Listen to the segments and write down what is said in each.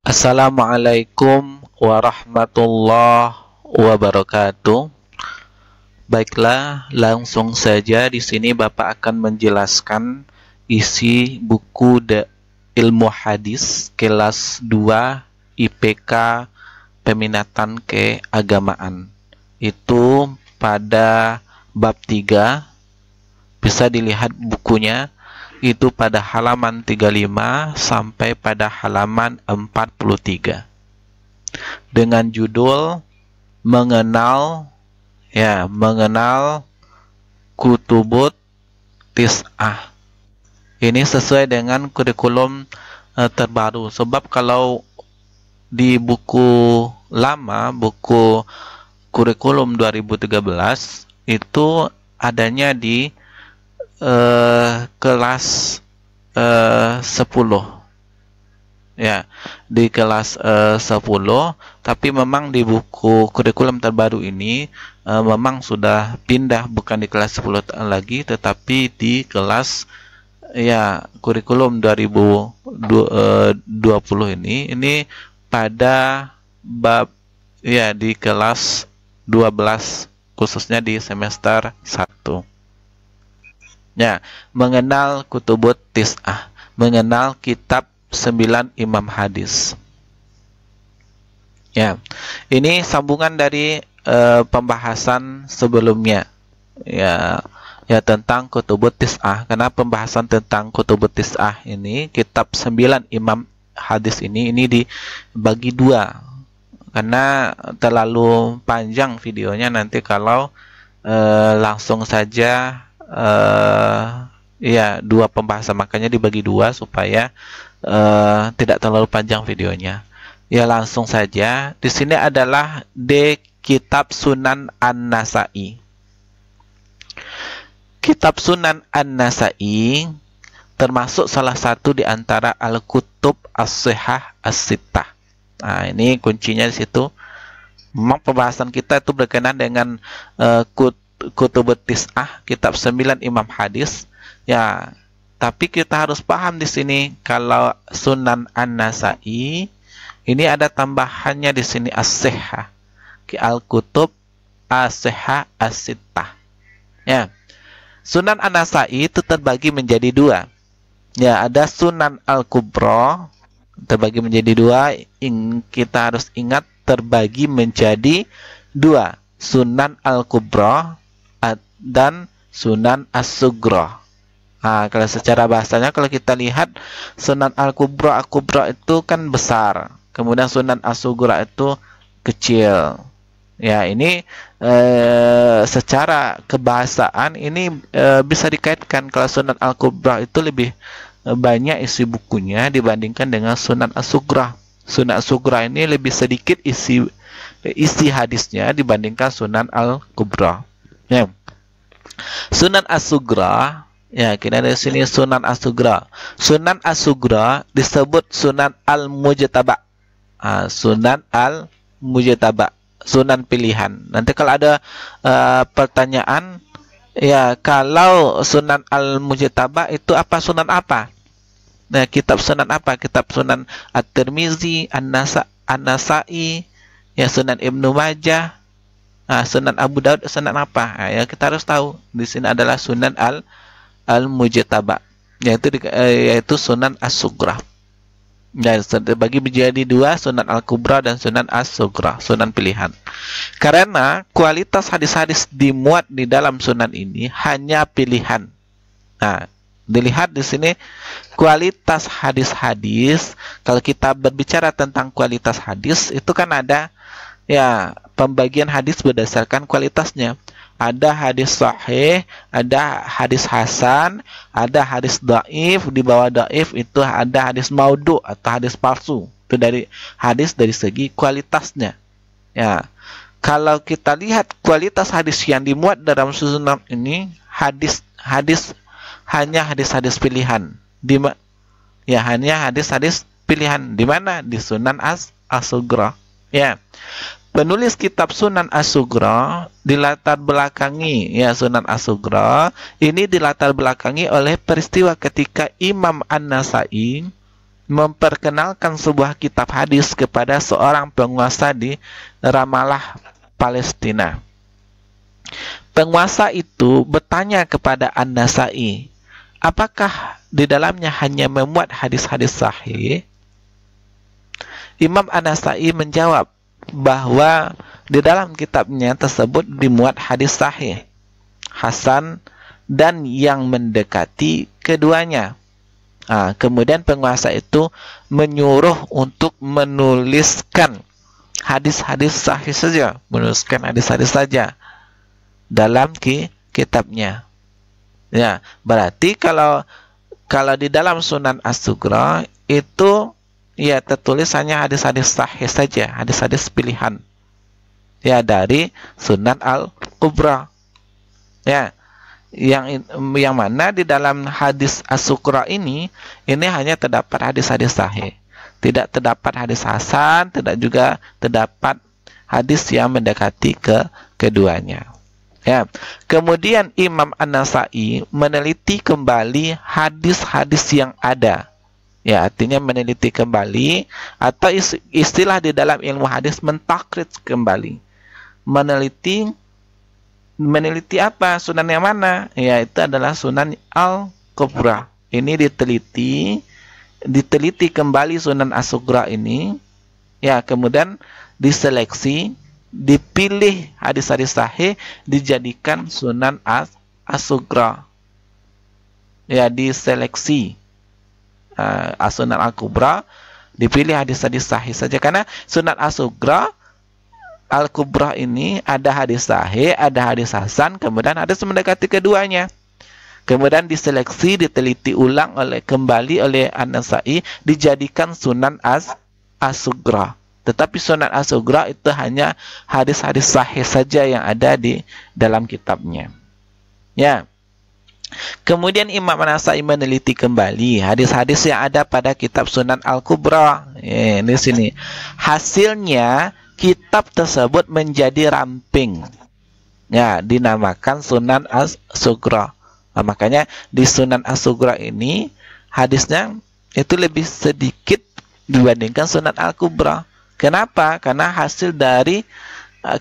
Assalamualaikum warahmatullahi wabarakatuh. Baiklah, langsung saja di sini Bapak akan menjelaskan isi buku Ilmu Hadis kelas 2 IPK Peminatan Keagamaan. Itu pada bab 3. Bisa dilihat bukunya itu pada halaman 35 sampai pada halaman 43 dengan judul mengenal kutubut tis'ah. Ini sesuai dengan kurikulum terbaru, sebab kalau di buku lama, buku kurikulum 2013 itu adanya di kelas 10 ya, di kelas 10, tapi memang di buku kurikulum terbaru ini memang sudah pindah, bukan di kelas 10 lagi, tetapi di kelas kurikulum 2020 ini pada bab di kelas 12, khususnya di semester 1. Mengenal kutubut tis'ah, mengenal kitab 9 imam hadis. Ini sambungan dari pembahasan sebelumnya tentang kutubut tis'ah. Karena pembahasan tentang kutubut tis'ah ini, kitab 9 imam hadis ini dibagi 2 karena terlalu panjang videonya nanti kalau langsung saja 2 pembahasan, makanya dibagi 2 supaya tidak terlalu panjang videonya. Langsung saja. Di sini adalah kitab Sunan An-Nasa'i. Kitab Sunan An-Nasa'i termasuk salah satu di antara Al-Kutub As-Sihah As-Sittah. Nah, ini kuncinya di situ. Memang pembahasan kita itu berkenaan dengan kutubut tis'ah, kitab 9 imam hadis. Tapi kita harus paham di sini kalau Sunan An-Nasa'i ini ada tambahannya di sini as-sihah, Al-Kutub As-Sihah As-Sittah. Sunan An-Nasa'i itu terbagi menjadi 2. Ada Sunan Al-Kubra, terbagi menjadi 2. Kita harus ingat terbagi menjadi 2. Sunan Al-Kubra dan Sunan As-Sugra. Kalau secara bahasanya, kalau kita lihat Sunan Al-Kubra, itu kan besar, kemudian Sunan As-Sugra itu kecil. Ini secara kebahasaan ini bisa dikaitkan. Kalau Sunan Al-Kubra itu lebih banyak isi bukunya dibandingkan dengan Sunan As-Sugra. Sunan As-Sugra ini lebih sedikit isi hadisnya dibandingkan Sunan Al-Kubra. Sunan As-Sugra, kita dari sini Sunan As-Sugra. Sunan As-Sugra disebut Sunan Al-Mujtaba. Sunan Al-Mujtaba, Sunan pilihan. Nanti kalau ada pertanyaan, kalau Sunan Al-Mujtaba itu apa, Sunan apa? Kitab Sunan apa? Kitab Sunan At-Tirmizi, An-Nasa'i, Sunan Ibnu Majah, Sunan Abu Daud, Sunan apa? Kita harus tahu di sini adalah Sunan Al-Mujtaba, yaitu Sunan As-Sugra. Bagi menjadi 2, Sunan Al-Kubra dan Sunan As-Sugra, Sunan pilihan. Karena kualitas hadis-hadis dimuat di dalam Sunan ini hanya pilihan. Dilihat di sini kualitas hadis-hadis. Kalau kita berbicara tentang kualitas hadis, itu kan ada pembagian hadis berdasarkan kualitasnya. Ada hadis sahih, ada hadis hasan, ada hadis dhaif, di bawah dhaif itu ada hadis maudhu atau hadis palsu. Itu dari hadis dari segi kualitasnya. Kalau kita lihat kualitas hadis yang dimuat dalam Sunan ini, hanya hadis-hadis pilihan. Hanya hadis-hadis pilihan. Di mana? Di Sunan As-Sugra. Penulis kitab Sunan As-Sugra dilatar belakangi, Sunan As-Sugra ini dilatar belakangi oleh peristiwa ketika Imam An-Nasa'i memperkenalkan sebuah kitab hadis kepada seorang penguasa di Ramallah, Palestina. Penguasa itu bertanya kepada An-Nasai, apakah di dalamnya hanya memuat hadis-hadis sahih? Imam An-Nasai menjawab bahwa di dalam kitabnya tersebut dimuat hadis sahih, hasan, dan yang mendekati keduanya. Kemudian penguasa itu menyuruh untuk menuliskan hadis-hadis sahih saja, menuliskan hadis-hadis saja dalam kitabnya. Ya, berarti kalau di dalam Sunan As-Sughra itu ya tertulis hanya hadis-hadis sahih saja, hadis-hadis pilihan. Ya, dari Sunan Al-Kubra. Ya. Yang mana di dalam hadis As-Sughra ini hanya terdapat hadis-hadis sahih, tidak terdapat hadis hasan, tidak juga terdapat hadis yang mendekati keduanya. Ya. Kemudian Imam An-Nasai meneliti kembali hadis-hadis yang ada. Ya, artinya meneliti kembali, atau istilah di dalam ilmu hadis mentakrid kembali. Meneliti apa? Sunan yang mana? Ya, itu adalah Sunan Al-Kubra. Ini diteliti kembali Sunan As-Sughra ini. Ya, kemudian diseleksi, dipilih hadis-hadis sahih, dijadikan Sunan As-Sughra. Ya, diseleksi Sunan Al-Kubra, dipilih hadis-hadis sahih saja, karena Sunan As-Sughra Al-Kubra ini ada hadis sahih, ada hadis hasan, kemudian hadis mendekati keduanya. Kemudian diseleksi, diteliti ulang kembali oleh An-Nasai, dijadikan Sunan As-Sughra. Tetapi Sunan As-Sughra itu hanya hadis-hadis sahih saja yang ada di dalam kitabnya. Ya. Kemudian Imam An-Nasai meneliti kembali hadis-hadis yang ada pada kitab Sunan Al-Kubra. Di sini. Hasilnya kitab tersebut menjadi ramping. Ya, dinamakan Sunan As-Sughra. Makanya di Sunan As-Sughra ini hadisnya itu lebih sedikit dibandingkan Sunan Al-Kubra. Kenapa? Karena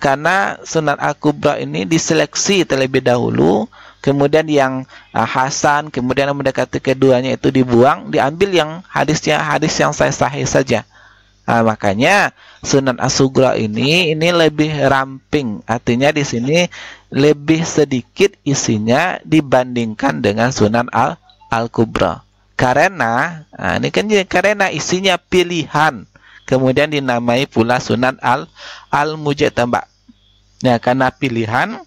karena Sunan Al-Kubra ini diseleksi terlebih dahulu, kemudian yang hasan, kemudian yang mendekati keduanya itu dibuang, diambil yang hadis yang sahih saja. Makanya Sunan As-Sughra ini lebih ramping, artinya di sini lebih sedikit isinya dibandingkan dengan Sunan Al-Kubra. Karena karena isinya pilihan, kemudian dinamai pula Sunan Al-Mujtaba. Ya, karena pilihan,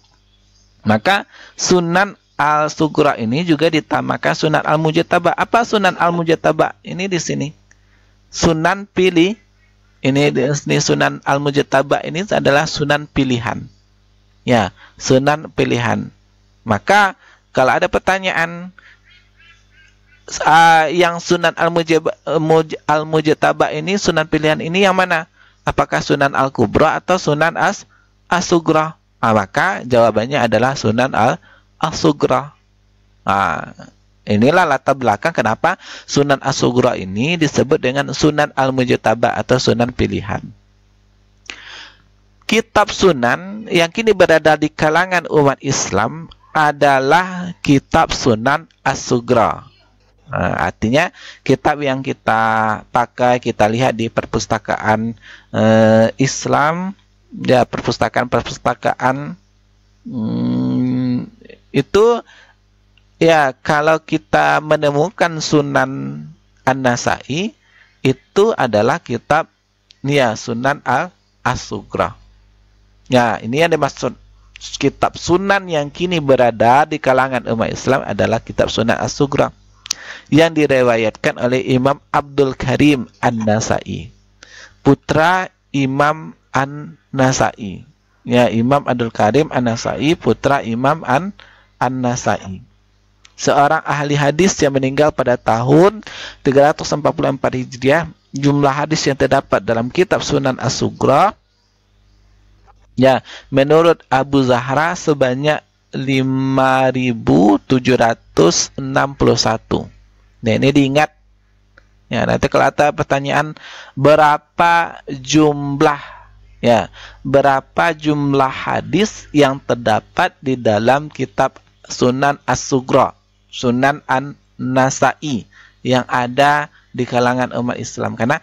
maka Sunan Al-Sughra ini juga ditamakan Sunan Al-Mujtaba. Apa Sunan Al-Mujtaba? Ini di sini Sunan pilih. Ini Sunan Al-Mujtaba ini adalah sunan pilihan. Ya, sunan pilihan. Maka kalau ada pertanyaan yang Sunan Al-Mujtaba ini, sunan pilihan ini yang mana? Apakah Sunan Al-Kubra atau Sunan As-Sughra? Maka jawabannya adalah Sunan As-Sughra. Inilah latar belakang kenapa Sunan As-Sughra ini disebut dengan Sunan Al-Mujtaba atau sunan pilihan. Kitab sunan yang kini berada di kalangan umat Islam adalah kitab Sunan As-Sughra. Artinya kitab yang kita pakai, kita lihat di perpustakaan Islam, ya, perpustakaan itu. Ya, kalau kita menemukan Sunan An-Nasai, itu adalah kitab Sunan As-Sughra. Ya, ini yang dimaksud kitab sunan yang kini berada di kalangan umat Islam adalah kitab Sunan As-Sughra, yang direwayatkan oleh Imam Abdul Karim An-Nasai, putra Imam An-Nasai. Ya, Imam Abdul Karim An-Nasai, putra Imam An-Nasai. Seorang ahli hadis yang meninggal pada tahun 344 Hijriah. Jumlah hadis yang terdapat dalam kitab Sunan As-Sughra, ya, menurut Abu Zahra sebanyak 5.761. Nah, ini diingat Ya, nanti kalau ada pertanyaan berapa jumlah, ya, berapa jumlah hadis yang terdapat di dalam kitab Sunan As-Sugra, Sunan An-Nasa'i yang ada di kalangan umat Islam. Karena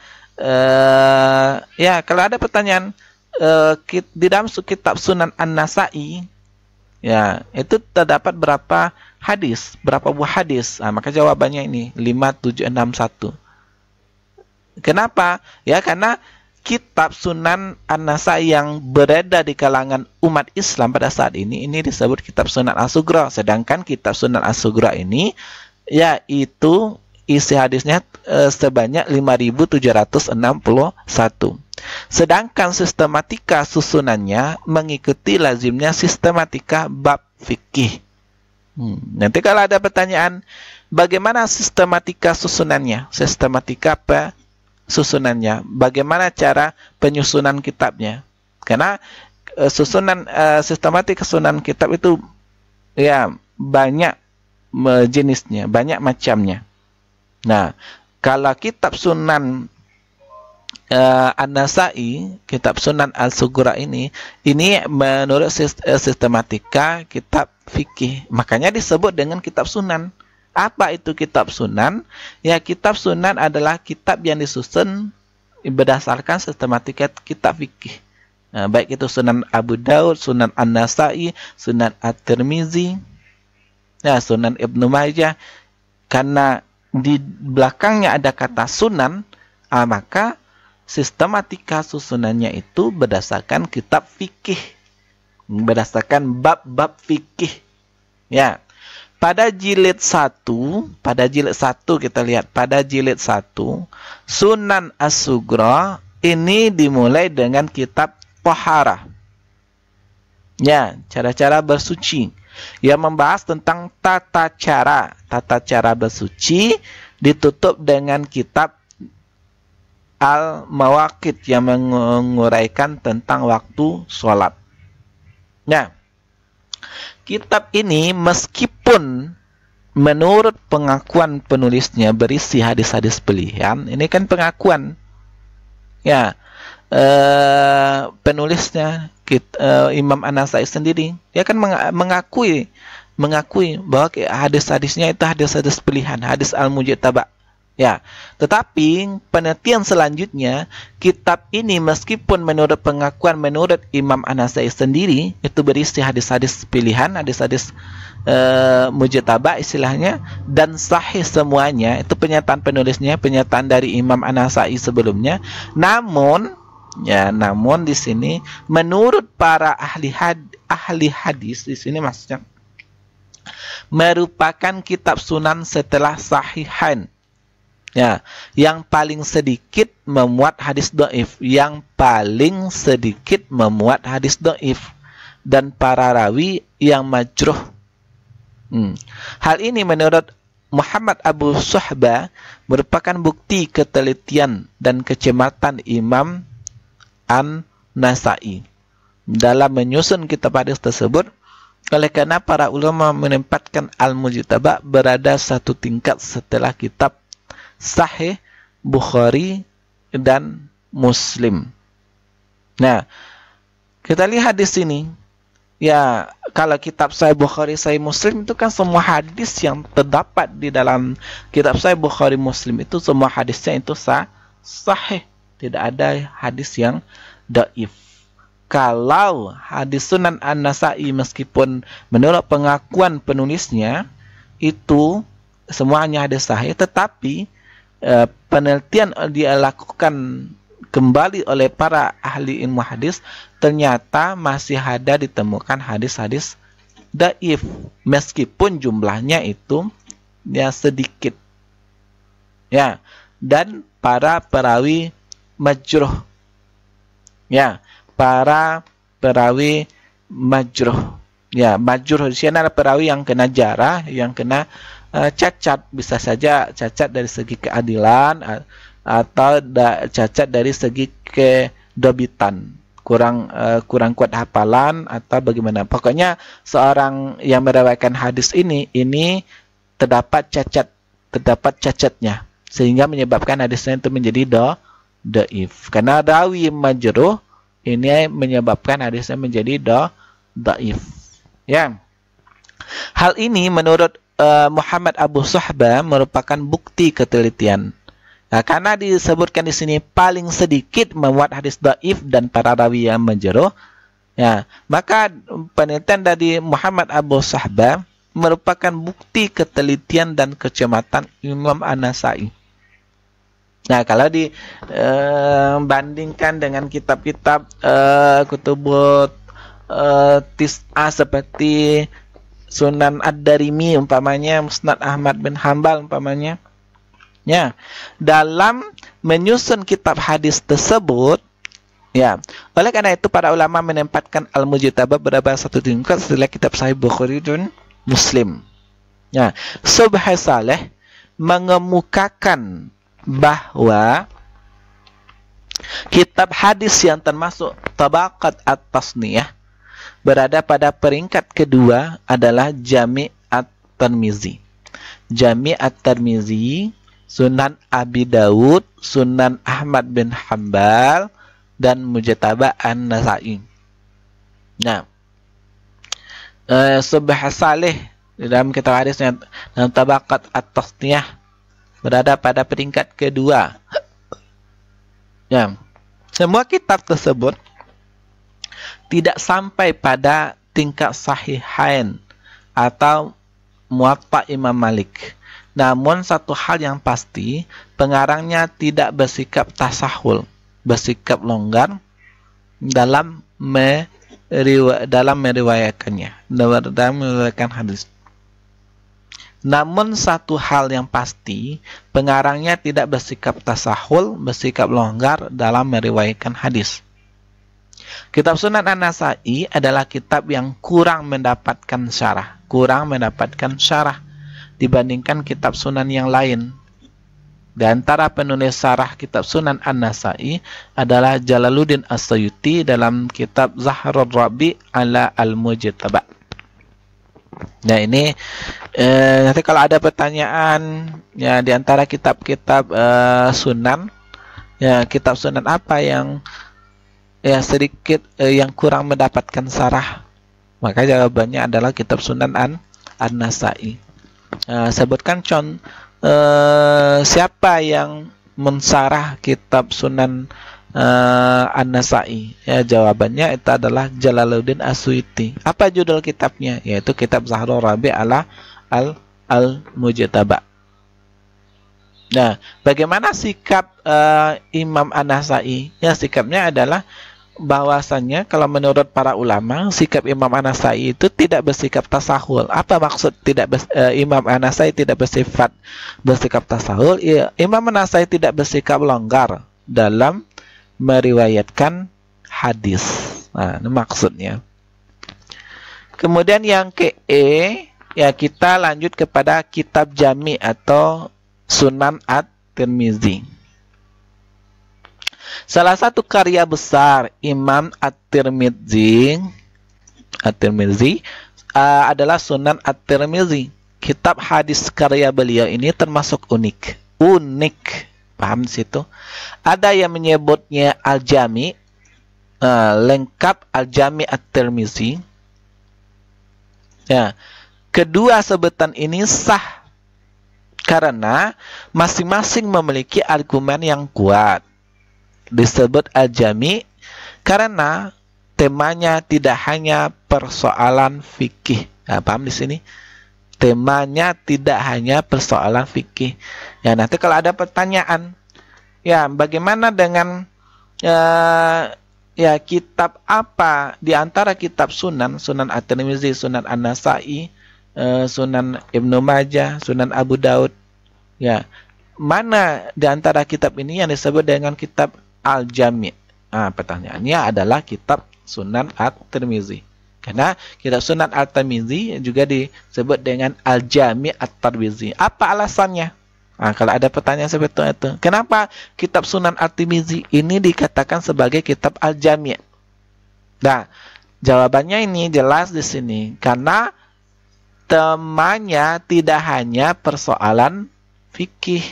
ya, kalau ada pertanyaan di dalam kitab Sunan An-Nasa'i, ya, itu terdapat berapa hadis, berapa buah hadis. Nah, maka jawabannya ini 5761. Kenapa? Ya, karena kitab Sunan An-Nasa'i yang beredar di kalangan umat Islam pada saat ini disebut kitab Sunan As-Sugra. Sedangkan kitab Sunan As-Sugra ini, ya, itu isi hadisnya sebanyak 5761. Sedangkan sistematika susunannya mengikuti lazimnya sistematika bab fikih. Nanti kalau ada pertanyaan, bagaimana sistematika susunannya? Sistematika apa susunannya? Bagaimana cara penyusunan kitabnya? Karena sistematika susunan kitab itu, ya, banyak jenisnya, banyak macamnya. Nah, kalau kitab Sunan An-Nasa'i, kitab Sunan Al-Sugra ini menurut sistematika kitab fikih, makanya disebut dengan kitab Sunan. Apa itu kitab Sunan? Ya, kitab Sunan adalah kitab yang disusun berdasarkan sistematika kitab fikih. Nah, baik itu Sunan Abu Daud, Sunan An-Nasa'i, Sunan At-Tirmizi, ya, Sunan Ibnu Majah. Karena di belakangnya ada kata Sunan, maka sistematika susunannya itu berdasarkan kitab fikih, berdasarkan bab-bab fikih. Ya. Pada jilid 1 kita lihat, pada jilid 1 Sunan As-Sugra ini dimulai dengan kitab Taharah. Ya, cara-cara bersuci, yang membahas tentang tata cara bersuci, ditutup dengan kitab Al-Mawaqit yang menguraikan tentang waktu sholat. Nah, kitab ini meskipun menurut pengakuan penulisnya berisi hadis-hadis pilihan, ini kan pengakuan, ya, penulisnya Imam An-Nasa'i sendiri, dia kan mengakui bahwa hadis-hadisnya itu hadis-hadis pilihan, hadis al-mujtaba. Ya, tetapi penelitian selanjutnya, kitab ini meskipun menurut pengakuan menurut Imam An-Nasa'i sendiri itu berisi hadis-hadis pilihan, hadis-hadis mujtaba istilahnya, dan sahih semuanya, itu pernyataan penulisnya, pernyataan dari Imam An-Nasa'i sebelumnya. Namun di sini menurut para ahli hadis di sini maksudnya merupakan kitab Sunan setelah Sahihain. Ya, yang paling sedikit memuat hadis dhaif, dan para rawi yang majruh. Hal ini menurut Muhammad Abu Suhbah merupakan bukti ketelitian dan kecermatan Imam An-Nasa'i dalam menyusun kitab hadis tersebut. Oleh karena para ulama menempatkan Al-Mujtaba berada satu tingkat setelah kitab Sahih Bukhari dan Muslim. Nah, kita lihat di sini, ya, kalau kitab Sahih Bukhari, Sahih Muslim itu kan semua hadis yang terdapat di dalam kitab Sahih Bukhari Muslim itu semua hadisnya itu sahih, tidak ada hadis yang dhaif. Kalau hadis Sunan An-Nasa'i meskipun menurut pengakuan penulisnya itu semuanya hadis sahih, tetapi penelitian dilakukan kembali oleh para ahli ilmu hadis, ternyata masih ada ditemukan hadis-hadis dhaif meskipun jumlahnya itu ya sedikit, ya, dan para perawi majruh, ya, para perawi majruh, ya, majruh di sini adalah perawi yang kena jarah, yang kena cacat, bisa saja cacat dari segi keadilan atau cacat dari segi kedobitan, kurang kuat hafalan atau bagaimana. Pokoknya seorang yang meriwayatkan hadis ini terdapat cacatnya sehingga menyebabkan hadisnya itu menjadi dhaif. Karena rawi majruh ini menyebabkan hadisnya menjadi dhaif. Ya. Hal ini menurut Muhammad Abu Suhbah merupakan bukti ketelitian. Nah, karena disebutkan di sini paling sedikit memuat hadis dhaif dan para rawi yang majruh, ya, maka penelitian dari Muhammad Abu Suhbah merupakan bukti ketelitian dan kecermatan Imam An-Nasai. Nah, kalau dibandingkan dengan kitab-kitab kutubut tis'ah seperti Sunan Ad-Darimi umpamanya, Musnad Ahmad bin Hanbal umpamanya, ya, dalam menyusun kitab hadis tersebut, ya, oleh karena itu para ulama menempatkan Al-Mujtaba berada satu tingkat setelah kitab Sahih Bukhari dan Muslim. Ya, Subhi Saleh mengemukakan bahwa kitab hadis yang termasuk Tabaqat At-Tasniyah berada pada peringkat kedua adalah Jami' At-Tirmizi. Jami' At-Tirmizi, Sunan Abi Dawud, Sunan Ahmad bin Hanbal, dan Mujtaba An-Nasai. Nah, Subhi Saleh di dalam kitab hadisnya dalam Tabaqat At-Tasniyah berada pada peringkat kedua. Ya, semua kitab tersebut tidak sampai pada tingkat Sahihain atau Muwatta Imam Malik. Namun satu hal yang pasti, pengarangnya tidak bersikap tasahul, bersikap longgar dalam meriwayatkannya, dalam meriwayatkan hadis. Namun satu hal yang pasti, pengarangnya tidak bersikap tasahul, bersikap longgar dalam meriwayatkan hadis. Kitab Sunan An-Nasai adalah kitab yang kurang mendapatkan syarah, dibandingkan kitab Sunan yang lain. Di antara penulis syarah kitab Sunan An-Nasai adalah Jalaluddin As-Suyuti dalam kitab Zahrul Rabi' ala Al-Mujtaba. Nah, ini nanti kalau ada pertanyaan ya di antara kitab-kitab Sunan, ya kitab Sunan apa yang ya sedikit yang kurang mendapatkan syarah, maka jawabannya adalah kitab Sunan An-Nasai. Sebutkan siapa yang mensyarah kitab Sunan An-Nasai? Ya, jawabannya itu adalah Jalaluddin As-Suyuti. Apa judul kitabnya? Yaitu kitab Zahrul Rabi' ala Al-Mujtaba. Nah, bagaimana sikap Imam An-Nasai? Ya, sikapnya adalah bahwasannya kalau menurut para ulama, sikap Imam An-Nasai itu tidak bersikap tasahul. Apa maksud Imam An-Nasai tidak bersikap tasahul? Ya, Imam An-Nasai tidak bersikap longgar dalam meriwayatkan hadis. Nah, ini maksudnya. Kemudian yang ya kita lanjut kepada kitab Jami atau Sunan At-Tirmizi. Salah satu karya besar Imam At-Tirmizi adalah Sunan At-Tirmizi. Kitab hadis karya beliau ini termasuk unik. Paham di situ? Ada yang menyebutnya Al-Jami, lengkap Al-Jami At-Tirmizi. Ya, kedua sebutan ini sah karena masing-masing memiliki argumen yang kuat. Disebut Al-Jami karena temanya tidak hanya persoalan fikih. Nah, paham di sini? Temanya tidak hanya persoalan fikih. Ya, nanti kalau ada pertanyaan, ya bagaimana dengan ya kitab apa di antara kitab Sunan At-Tirmizi, Sunan An-Nasai, Sunan Ibnu Majah, Sunan Abu Daud, ya mana di antara kitab ini yang disebut dengan kitab Al-Jami'? Pertanyaannya adalah kitab Sunan At-Tirmizi. Karena kitab Sunan At-Tirmizi juga disebut dengan Al-Jami' At-Tirmizi. Apa alasannya? Kalau ada pertanyaan seperti itu, kenapa kitab Sunan At-Tirmizi ini dikatakan sebagai kitab Al-Jami'? Nah, jawabannya ini jelas di sini. Karena temanya tidak hanya persoalan fikih,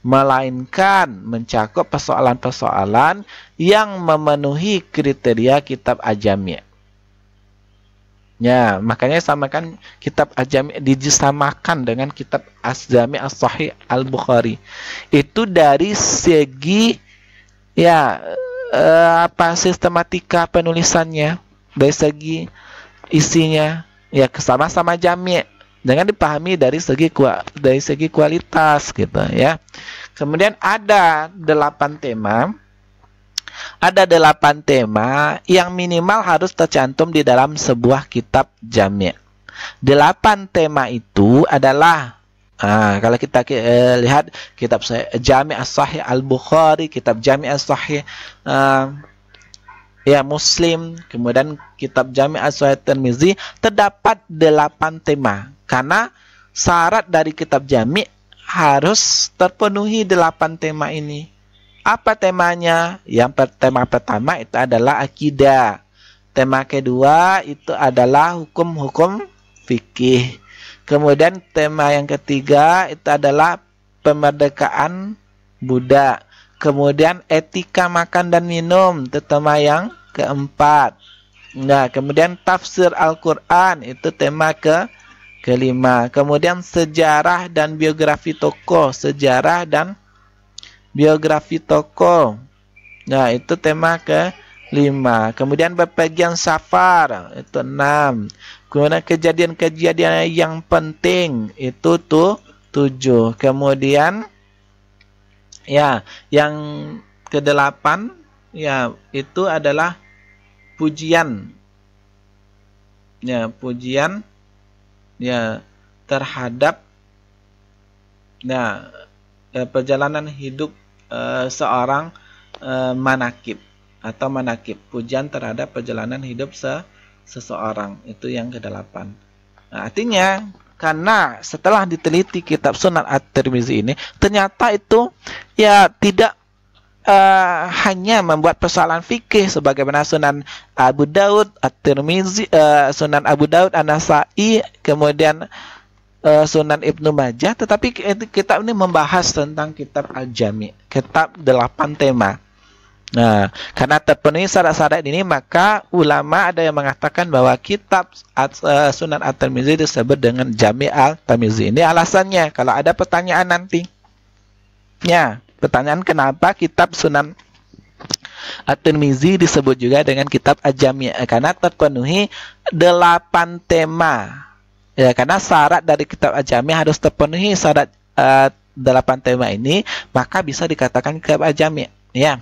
melainkan mencakup persoalan-persoalan yang memenuhi kriteria kitab Al-Jami'. Ya, makanya samakan kitab Al-Jami' disamakan dengan kitab Al-Jami' As-Sahih Al-Bukhari. Itu dari segi ya sistematika penulisannya, dari segi isinya, ya sama-sama jami'. Jangan dipahami dari segi kualitas gitu ya. Kemudian ada 8 tema. Ada 8 tema yang minimal harus tercantum di dalam sebuah kitab jami'. 8 tema itu adalah kalau kita lihat kitab Jami' As-Sahih Al-Bukhari, kitab Jami' As-Sahih ya Muslim, kemudian kitab Jami' As-Sahih Tirmizi, terdapat 8 tema. Karena syarat dari kitab Jami' harus terpenuhi 8 tema ini. Apa temanya? Yang tema pertama itu adalah akidah. Tema kedua itu adalah hukum-hukum fikih. Kemudian tema yang ketiga itu adalah pemerdekaan budak. Kemudian etika makan dan minum, itu tema yang keempat. Nah, kemudian tafsir Al-Quran, itu tema kelima. Kemudian sejarah dan biografi tokoh, Nah, itu tema ke-5. Kemudian bepergian safar, itu 6. Kemudian kejadian-kejadian yang penting, itu 7. Kemudian ya, yang ke-8 ya, itu adalah pujian. Ya, pujian ya terhadap perjalanan hidup seorang manakib atau manakib, pujian terhadap perjalanan hidup seseorang, itu yang ke-8. Nah, artinya karena setelah diteliti kitab Sunan At-Tirmizi ini, ternyata itu ya tidak hanya membuat persoalan fikih sebagaimana Sunan Abu Daud, At-Tirmizi, Sunan Abu Daud, An-Nasai, kemudian Sunan Ibnu Majah, tetapi kitab ini membahas tentang kitab Al-Jami', kitab 8 tema. Nah, karena terpenuhi syarat-syarat ini, maka ulama ada yang mengatakan bahwa kitab Sunan At-Tirmizi disebut dengan Jami' Al-Tirmizi. Ini alasannya kalau ada pertanyaan nanti. Ya, pertanyaan kenapa kitab Sunan At-Tirmizi disebut juga dengan kitab Al-Jami', karena terpenuhi 8 tema. Ya, karena syarat dari kitab Al-Jami' harus terpenuhi syarat 8 tema ini, maka bisa dikatakan kitab Al-Jami'. Ya.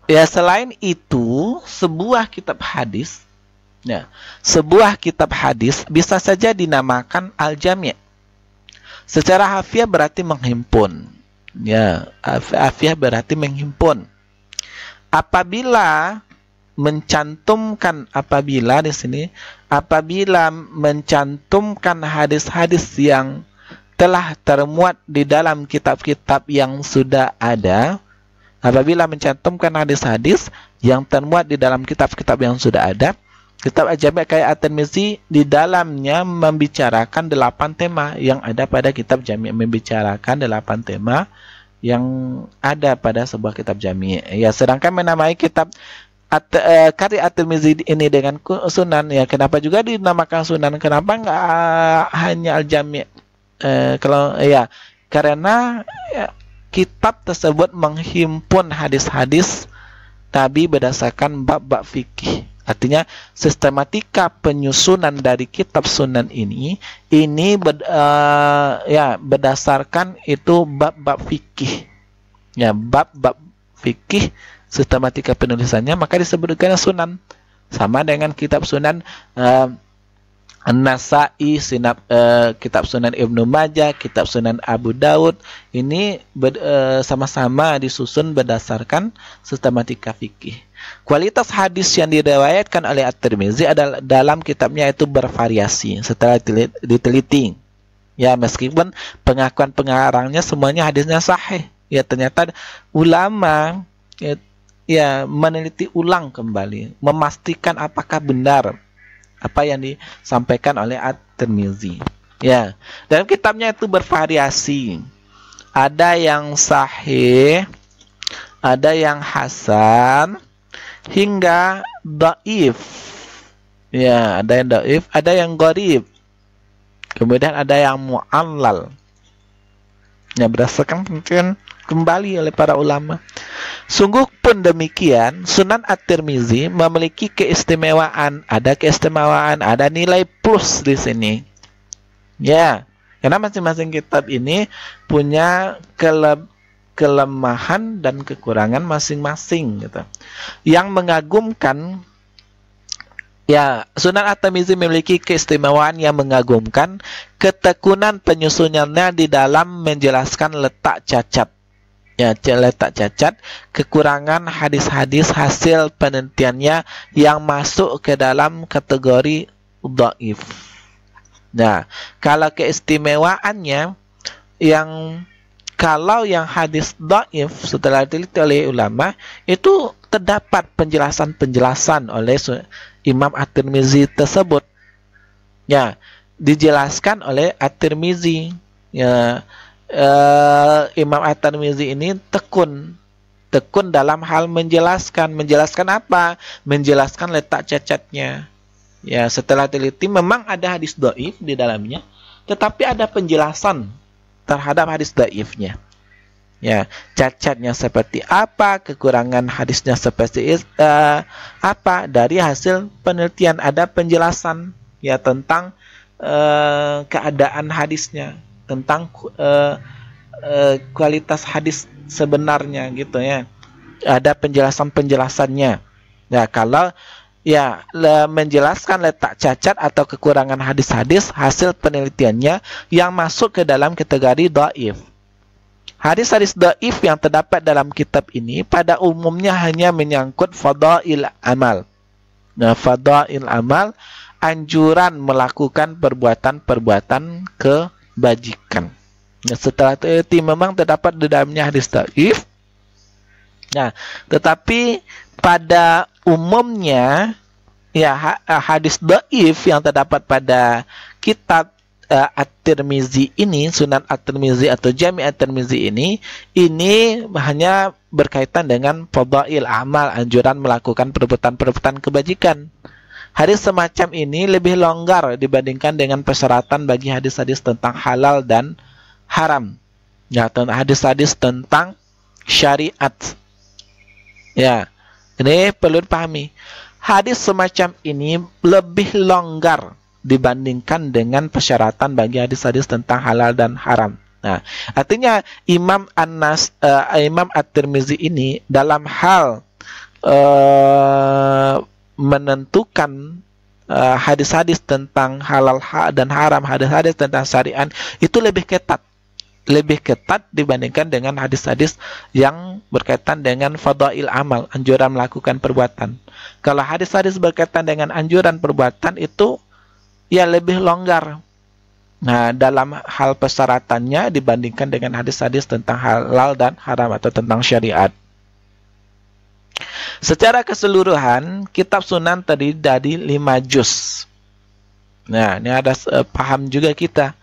Ya, selain itu, sebuah kitab hadis bisa saja dinamakan Al-Jami'. Secara harfiah berarti menghimpun. Ya, harfiah berarti menghimpun. Apabila mencantumkan hadis-hadis yang telah termuat di dalam kitab-kitab yang sudah ada, apabila mencantumkan hadis-hadis yang termuat di dalam kitab-kitab yang sudah ada, kitab Al-Jami' kayak At-Tirmizi di dalamnya membicarakan 8 tema yang ada pada kitab Jami', membicarakan 8 tema yang ada pada sebuah kitab Jami'. Ya, sedangkan menamai kitab karya At-Tirmizi ini dengan Sunan, ya kenapa juga dinamakan Sunan? Kenapa nggak hanya Al-Jami'? Karena kitab tersebut menghimpun hadis-hadis Nabi berdasarkan bab-bab fikih. Artinya sistematika penyusunan dari kitab Sunan ini berdasarkan itu bab-bab fikih. Ya, bab-bab fikih, sistematika penulisannya, maka disebutkan Sunan. Sama dengan kitab Sunan An-Nasai, kitab Sunan Ibnu Majah, kitab Sunan Abu Daud, ini sama-sama disusun berdasarkan sistematika fikih. Kualitas hadis yang diriwayatkan oleh At-Tirmizi adalah dalam kitabnya itu bervariasi setelah diteliti. Ya, meskipun pengakuan pengarangnya semuanya hadisnya sahih, ya ternyata ulama meneliti ulang kembali, memastikan apakah benar apa yang disampaikan oleh At-Tirmizi. Ya, dalam kitabnya itu bervariasi. Ada yang sahih, ada yang hasan, hingga dhaif. Ya, ada yang dhaif, ada yang gharib. Kemudian ada yang mu'allal. Ya, berdasarkan penelitian kembali oleh para ulama. Sungguh pun demikian, Sunan At-Tirmizi memiliki keistimewaan, ada nilai plus di sini. Ya, karena masing-masing kitab ini punya kelemahan dan kekurangan masing-masing gitu. Yang mengagumkan, ya, Sunan At-Tirmizi memiliki keistimewaan yang mengagumkan, ketekunan penyusunannya di dalam menjelaskan letak cacat. Ya, letak cacat, kekurangan hadis-hadis hasil penelitiannya yang masuk ke dalam kategori dhaif. Nah, kalau keistimewaannya, kalau yang hadis dhaif setelah diteliti oleh ulama, itu terdapat penjelasan-penjelasan oleh Imam At-Tirmizi tersebut. Ya, dijelaskan oleh At-Tirmizi. Ya, Imam At-Tirmizi ini tekun dalam hal menjelaskan apa? Menjelaskan letak cacatnya. Ya, setelah teliti memang ada hadis dhaif di dalamnya, tetapi ada penjelasan terhadap hadis dhaifnya. Ya, cacatnya seperti apa, kekurangan hadisnya seperti apa, dari hasil penelitian ada penjelasan ya tentang keadaan hadisnya, tentang kualitas hadis sebenarnya gitu ya. Ada penjelasannya. Ya, kalau ya menjelaskan letak cacat atau kekurangan hadis-hadis hasil penelitiannya yang masuk ke dalam kategori dhaif. Hadis-hadis dhaif yang terdapat dalam kitab ini pada umumnya hanya menyangkut fadail amal. Nah, fadail amal, anjuran melakukan perbuatan-perbuatan kebajikan. Nah, setelah itu memang terdapat di dalamnya hadis dhaif. Nah, tetapi pada umumnya ya hadis dhaif yang terdapat pada kitab At-Tirmizi ini, Sunan At-Tirmizi atau Jami' At-Tirmizi ini hanya berkaitan dengan fadail amal, anjuran melakukan perbuatan-perbuatan kebajikan. Hadis semacam ini lebih longgar dibandingkan dengan persyaratan bagi hadis-hadis tentang halal dan haram. Ya, hadis-hadis tentang syariat. Ya, ini perlu dipahami. Hadis semacam ini lebih longgar dibandingkan dengan persyaratan bagi hadis-hadis tentang halal dan haram. Nah, artinya Imam At-Tirmizi ini dalam hal menentukan hadis-hadis tentang halal dan haram, hadis-hadis tentang syariat itu lebih ketat dibandingkan dengan hadis-hadis yang berkaitan dengan fadail amal, anjuran melakukan perbuatan. Kalau hadis-hadis berkaitan dengan anjuran perbuatan itu ya lebih longgar. Nah, dalam hal persyaratannya dibandingkan dengan hadis-hadis tentang halal dan haram atau tentang syariat. Secara keseluruhan, kitab Sunan terdiri dari 5 juz. Nah, ini ada paham juga kita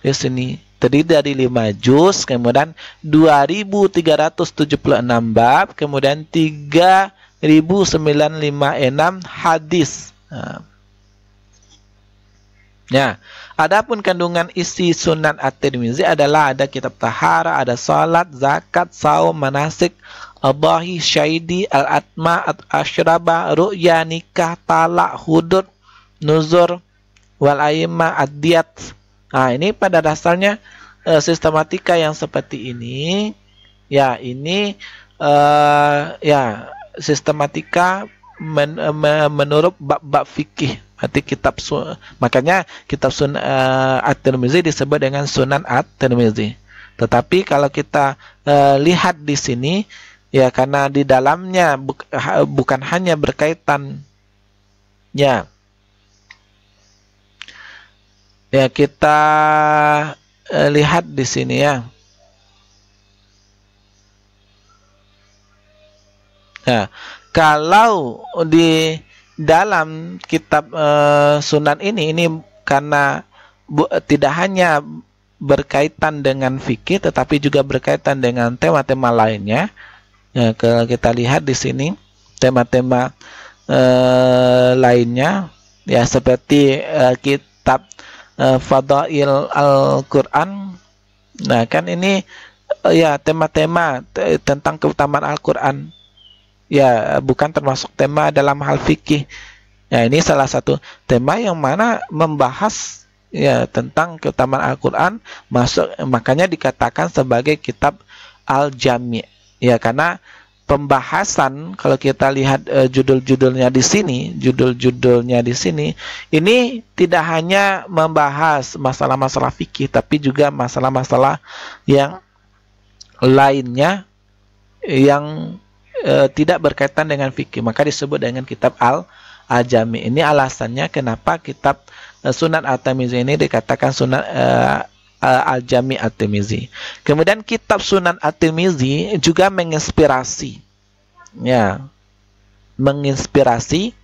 di sini. Terdiri dari 5 juz, kemudian 2376 bab, kemudian 3956 hadis. Nah, ya, adapun kandungan isi Sunan At-Tirmizi adalah ada kitab tahara, ada salat, zakat, saum, manasik, adhahi, syaidi, al-atma, asyraba, ru'ya, nikah, talak, hudud, nuzur, wal aimah, ad-diyat. Nah, ini pada dasarnya sistematika yang seperti ini. Ya, ini ya sistematika menurut bab-bab fikih. Makanya kitab Sunan At-Tirmizi disebut dengan Sunan At-Tirmizi. Tetapi kalau kita lihat di sini, ya karena di dalamnya bukan hanya berkaitan, ya kita lihat di sini ya. Nah, kalau di dalam kitab Sunan ini karena tidak hanya berkaitan dengan fikih, tetapi juga berkaitan dengan tema-tema lainnya. Ya, kalau kita lihat di sini tema-tema lainnya, ya seperti kitab Fadail Al-Quran. Nah, kan ini ya tema-tema tentang keutamaan Al-Quran. Ya, bukan termasuk tema dalam hal fikih. Ya, ini salah satu tema yang mana membahas ya tentang keutamaan Al-Quran, masuk, makanya dikatakan sebagai kitab Al-Jami'. Ya, karena pembahasan, kalau kita lihat judul-judulnya di sini, ini tidak hanya membahas masalah-masalah fikih, tapi juga masalah-masalah yang lainnya yang tidak berkaitan dengan fikih, maka disebut dengan kitab Al-Jami'. Ini alasannya kenapa kitab Sunan At-Tirmizi ini dikatakan Sunan Al-Jami' At-Tirmizi. Kemudian kitab Sunan At-Tirmizi juga menginspirasi, ya, menginspirasi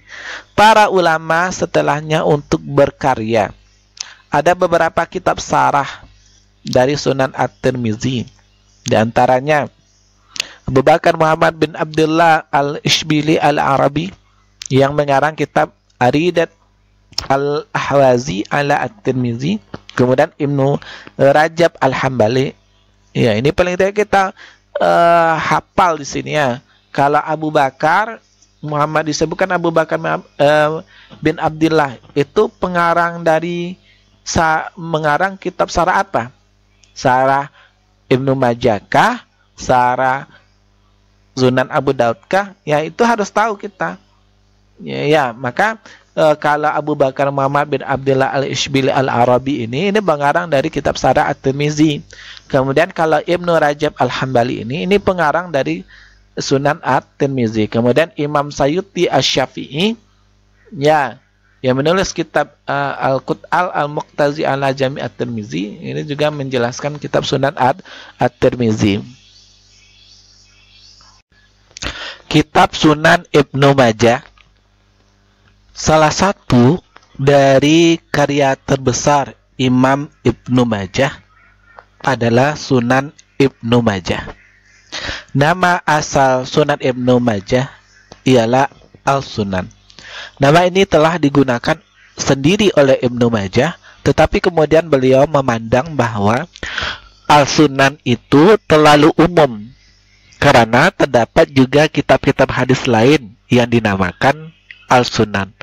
para ulama setelahnya untuk berkarya. Ada beberapa kitab sarah dari Sunan At-Tirmizi. Di antaranya Abu Bakar Muhammad bin Abdullah Al-Ishbili Al-Arabi yang mengarang kitab Aridat Al-Ahwazi ala At-Tirmizi. Kemudian Ibnu Rajab Al-Hambali. Ya, ini paling tidak kita hafal di sini ya. Kalau Abu Bakar Muhammad disebutkan Abu Bakar bin Abdullah, itu pengarang dari mengarang kitab sarah apa? Sarah Ibnu Majah kah? Sarah Sunan Abu Daud kah? Ya, itu harus tahu kita. Ya, maka kalau Abu Bakar Muhammad bin Abdullah Al-Ishbili Al-Arabi ini pengarang dari kitab Sarah At-Tirmizi. Kemudian kalau Ibnu Rajab Al-Hambali ini pengarang dari Sunan At-Tirmizi. Kemudian Imam Sayyuti Asy-Syafi'i ya, yang menulis kitab Al-Qut'al Al-Muqtazi ala Jami' At-Tirmizi, ini juga menjelaskan kitab Sunan At-Tirmizi. Kitab Sunan Ibnu Majah, salah satu dari karya terbesar Imam Ibnu Majah adalah Sunan Ibnu Majah. Nama asal Sunan Ibnu Majah ialah Al-Sunan. Nama ini telah digunakan sendiri oleh Ibnu Majah, tetapi kemudian beliau memandang bahwa Al-Sunan itu terlalu umum, karena terdapat juga kitab-kitab hadis lain yang dinamakan Al-Sunan.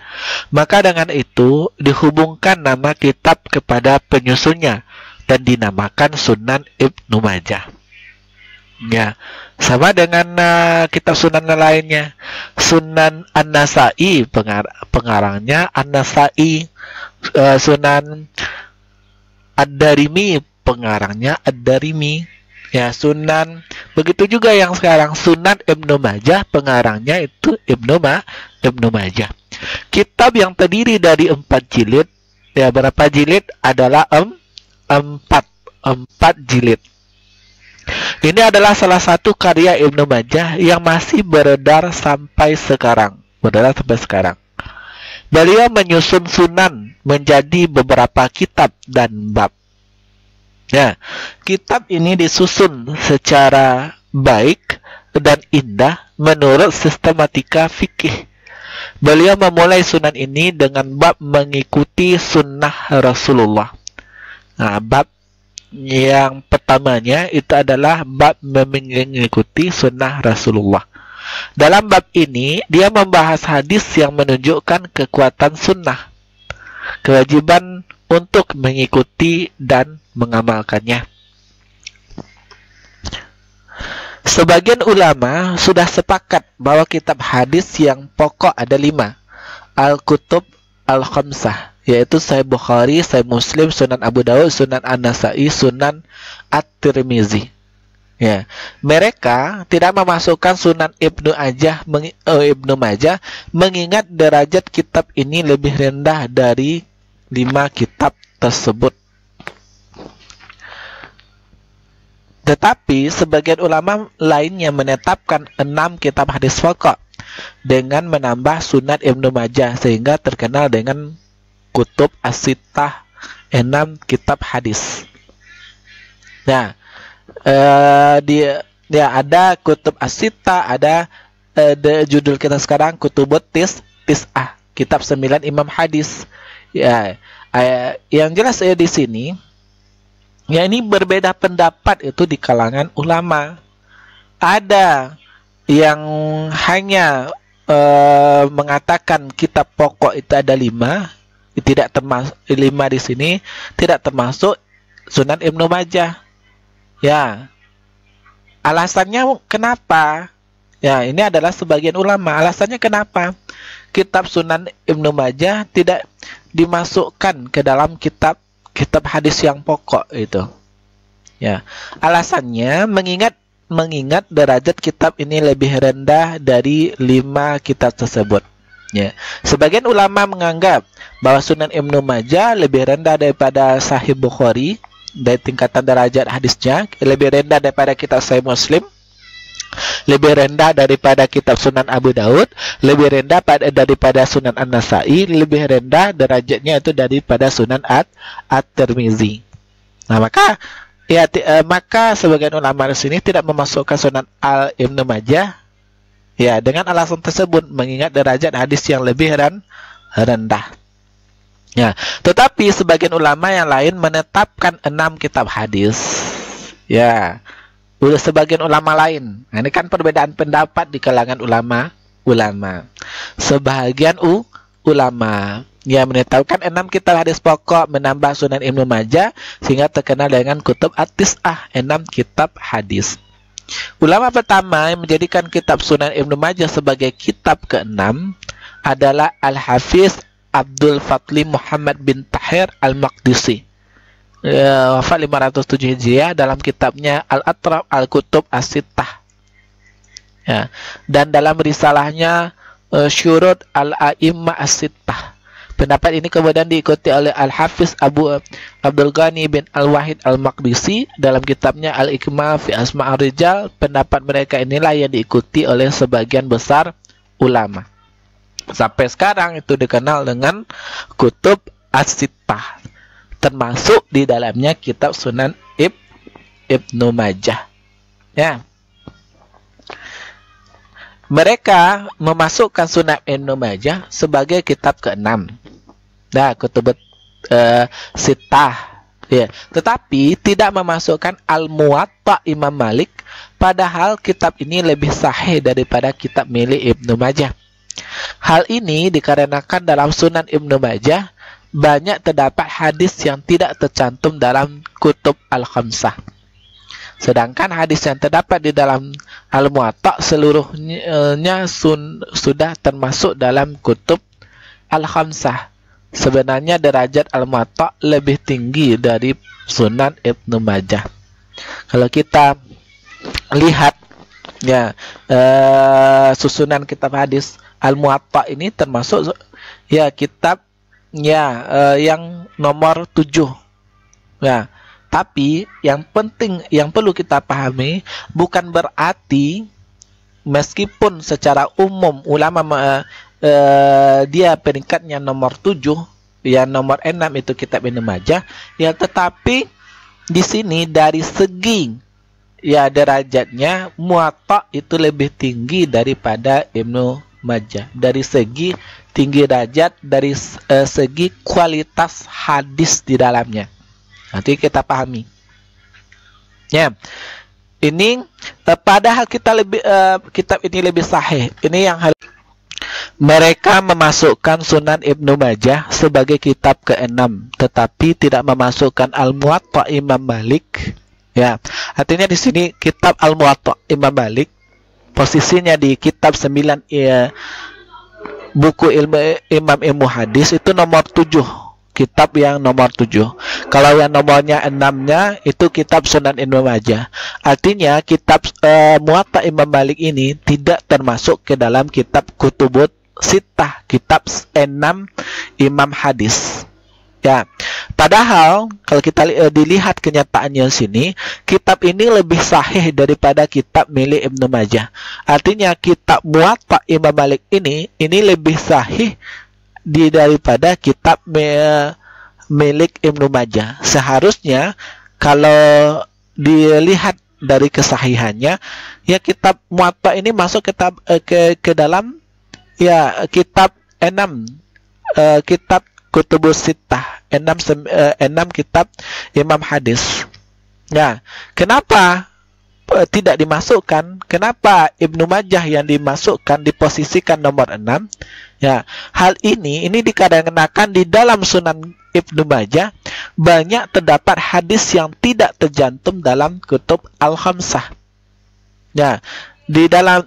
Maka dengan itu dihubungkan nama kitab kepada penyusunnya dan dinamakan Sunan Ibnu Majah. Ya, sama dengan kitab Sunan lainnya. Sunan An-Nasa'i pengarangnya An-Nasa'i, Sunan Ad-Darimi pengarangnya Ad-Darimi. Ya, Sunan, begitu juga yang sekarang Sunan Ibnu Majah pengarangnya itu Ibnu Majah. Kitab yang terdiri dari 4 jilid. Ya, berapa jilid? Adalah 4 jilid. Ini adalah salah satu karya Ibnu Majah yang masih beredar sampai sekarang. Beliau menyusun sunan menjadi beberapa kitab dan bab. Ya, kitab ini disusun secara baik dan indah menurut sistematika fikih. Beliau memulai sunan ini dengan bab mengikuti sunnah Rasulullah. Nah, bab yang pertamanya itu adalah bab mengikuti sunnah Rasulullah. Dalam bab ini, dia membahas hadis yang menunjukkan kekuatan sunnah, kewajiban untuk mengikuti dan mengamalkannya. Sebagian ulama sudah sepakat bahwa kitab hadis yang pokok ada 5. Al-Kutub Al-Khamsah, yaitu Sahih Bukhari, Sahih Muslim, Sunan Abu Daud, Sunan An-Nasa'i, Sunan At-Tirmizi. Ya, mereka tidak memasukkan Sunan Ibnu Majah mengingat derajat kitab ini lebih rendah dari 5 kitab tersebut. Tetapi sebagian ulama lainnya menetapkan 6 kitab hadis pokok dengan menambah Sunan Ibnu Majah sehingga terkenal dengan Kutub As-Sittah 6 kitab hadis. Nah, dia ada kutub as-sittah, ada judul kita sekarang kutubut tis'ah, kitab 9 imam hadis. Ya, yang jelas di sini ya ini berbeda pendapat itu di kalangan ulama. Ada yang hanya mengatakan kitab pokok itu ada 5, tidak termasuk 5 di sini, tidak termasuk Sunan Ibnu Majah. Ya, alasannya kenapa? Ya, ini adalah sebagian ulama. Alasannya kenapa? Kitab Sunan Ibnu Majah tidak dimasukkan ke dalam kitab hadis yang pokok itu. Ya, alasannya mengingat derajat kitab ini lebih rendah dari 5 kitab tersebut. Ya, sebagian ulama menganggap bahwa Sunan Ibnu Majah lebih rendah daripada Sahih Bukhari dari tingkatan derajat hadisnya, lebih rendah daripada kitab Sahih Muslim, lebih rendah daripada kitab Sunan Abu Daud, lebih rendah daripada Sunan An-Nasai, lebih rendah derajatnya itu daripada Sunan At-Tirmizi. Nah, maka sebagian ulama di sini tidak memasukkan Sunan Ibnu Majah ya dengan alasan tersebut, mengingat derajat hadis yang lebih rendah. Ya, tetapi sebagian ulama yang lain menetapkan 6 kitab hadis. Ya, udah sebagian ulama lain. Nah, ini kan perbedaan pendapat di kalangan ulama. Sebagian ulama yang menetapkan 6 kitab hadis pokok, menambah Sunan Ibnu Majah sehingga terkenal dengan kutub at-tis'ah, 6 kitab hadis. Ulama pertama yang menjadikan kitab Sunan Ibnu Majah sebagai kitab ke-6 adalah Al-Hafiz Abdul Fatli Muhammad bin Tahir Al-Maqdisi, wafat 507 Hijriah, dalam kitabnya Al-Atraf Al-Kutub As-Sittah. Ya, dan dalam risalahnya Syurut Al-A'immah As-Sittah. Pendapat ini kemudian diikuti oleh Al-Hafiz Abdul Ghani bin Al-Wahid Al-Maqdisi dalam kitabnya Al-Ikmal fi Asma'ur Rijal. Pendapat mereka inilah yang diikuti oleh sebagian besar ulama. Sampai sekarang itu dikenal dengan kutub As-Sittah, termasuk di dalamnya kitab Sunan Ibnu Majah. Ya. Mereka memasukkan Sunan Ibnu Majah sebagai kitab ke-6. Nah, kutub Sittah. Ya, tetapi tidak memasukkan Al-Muwatta Imam Malik, padahal kitab ini lebih sahih daripada kitab milik Ibnu Majah. Hal ini dikarenakan dalam Sunan Ibnu Majah banyak terdapat hadis yang tidak tercantum dalam kutub Al-Khamsah. Sedangkan hadis yang terdapat di dalam Al-Muwatta seluruhnya sudah termasuk dalam kutub Al-Khamsah. Sebenarnya derajat Al-Muwatta lebih tinggi dari Sunan Ibnu Majah. Kalau kita lihat ya susunan kitab hadis, Al-Muwatta ini termasuk ya kitab yang nomor 7. Ya, tapi yang penting yang perlu kita pahami, bukan berarti meskipun secara umum ulama dia peringkatnya nomor 7, yang nomor 6 itu kitab Ibnu Majah, ya tetapi di sini dari segi ya derajatnya Muwatta itu lebih tinggi daripada Ibnu Majah dari segi tinggi derajat, dari segi kualitas hadis di dalamnya. Nanti kita pahami. Ya, ini padahal kitab ini lebih sahih. Ini yang mereka memasukkan Sunan Ibnu Majah sebagai kitab ke-6, tetapi tidak memasukkan Al-Muwatta Imam Malik. Ya, artinya di sini kitab Al-Muwatta Imam Malik posisinya di kitab 9 buku Imam Ilmu Hadis itu nomor 7, kitab yang nomor 7. Kalau yang nomornya 6-nya itu kitab Sunan Ibnu Majah. Artinya kitab Muwatta Imam Malik ini tidak termasuk ke dalam kitab Kutubut Sittah, kitab 6 Imam Hadis. Ya, padahal kalau kita dilihat kenyataannya sini, kitab ini lebih sahih daripada kitab milik Ibnu Majah. Artinya kitab Muwatta Imam Malik ini lebih sahih daripada kitab milik Ibnu Majah. Seharusnya kalau dilihat dari kesahihannya, ya kitab Muwatta ini masuk kitab ke dalam ya kitab 6 kitab Kutubus Sittah, 6 kitab Imam Hadis. Ya, kenapa tidak dimasukkan? Kenapa Ibnu Majah yang dimasukkan diposisikan nomor 6? Ya, hal ini dikarenakan di dalam Sunan Ibnu Majah banyak terdapat hadis yang tidak tercantum dalam kutub Al-Khamsah. Ya, di dalam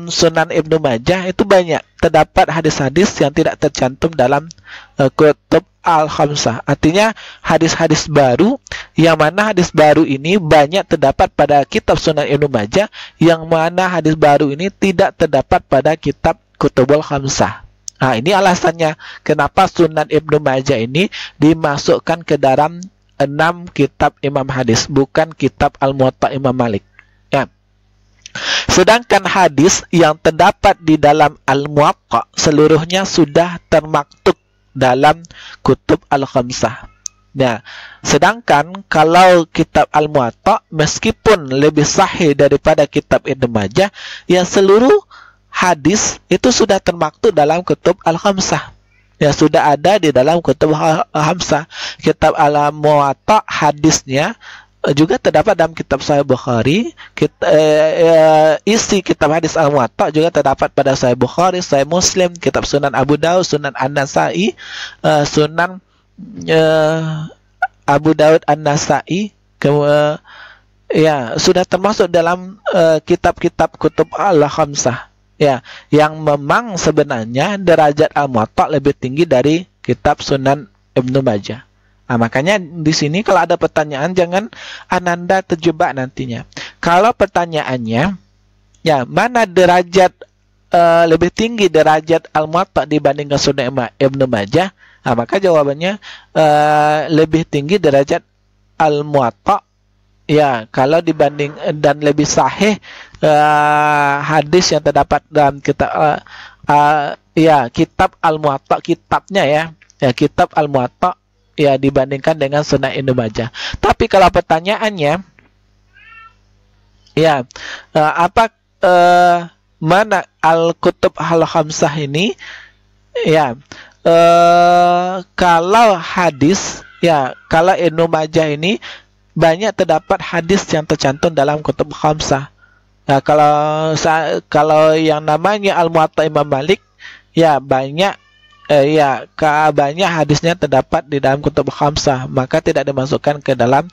Sunan Ibnu Majah itu banyak terdapat hadis-hadis yang tidak tercantum dalam kutub Al-Khamsah. Artinya hadis-hadis baru, yang mana hadis baru ini banyak terdapat pada kitab Sunan Ibnu Majah, yang mana hadis baru ini tidak terdapat pada kitab Kutubul Khamsah. Nah, ini alasannya kenapa Sunan Ibnu Majah ini dimasukkan ke dalam 6 kitab Imam Hadis, bukan kitab Al-Muwatta Imam Malik. Ya. Sedangkan hadis yang terdapat di dalam Al-Muwatta seluruhnya sudah termaktub dalam kutub Al-Khamsah. Nah, sedangkan kalau kitab Al-Muwatta meskipun lebih sahih daripada kitab Ibnu Majah, ya seluruh hadis itu sudah termaktub dalam kutub Al-Khamsah. Ya, sudah ada di dalam kutub Al-Khamsah. Kitab Al-Muwatta hadisnya juga terdapat dalam kitab Sahih Bukhari. Isi kitab hadis Al-Muwatta juga terdapat pada Sahih Bukhari, Sahih Muslim, kitab Sunan Abu Daud, Sunan An-Nasai, Sunan Abu Daud An-Nasai. Ya, sudah termasuk dalam kitab-kitab kutub Al-Khamsah. Ya, yang memang sebenarnya derajat Al-Muwatta lebih tinggi dari kitab Sunan Ibnu Majah. Nah, makanya di sini kalau ada pertanyaan jangan Ananda terjebak nantinya. Kalau pertanyaannya, ya mana derajat lebih tinggi derajat Al-Muwatta dibandingkan Sunan Ibnu Majah? Nah, maka jawabannya lebih tinggi derajat Al-Muwatta. Ya, kalau dibanding dan lebih sahih hadis yang terdapat dalam kitab ya kitab Al-Muwatta, kitabnya ya kitab Al-Muwatta ya dibandingkan dengan Sunan Ibnu Majah. Tapi kalau pertanyaannya ya apa mana Al-Kutub Al-Khamsah ini ya kalau hadis ya kalau Ibnu Majah ini banyak terdapat hadis yang tercantum dalam kutub Khamsah. Nah, kalau yang namanya Al-Muwatta Imam Malik, ya banyak banyak hadisnya terdapat di dalam kutub Khamsah, maka tidak dimasukkan ke dalam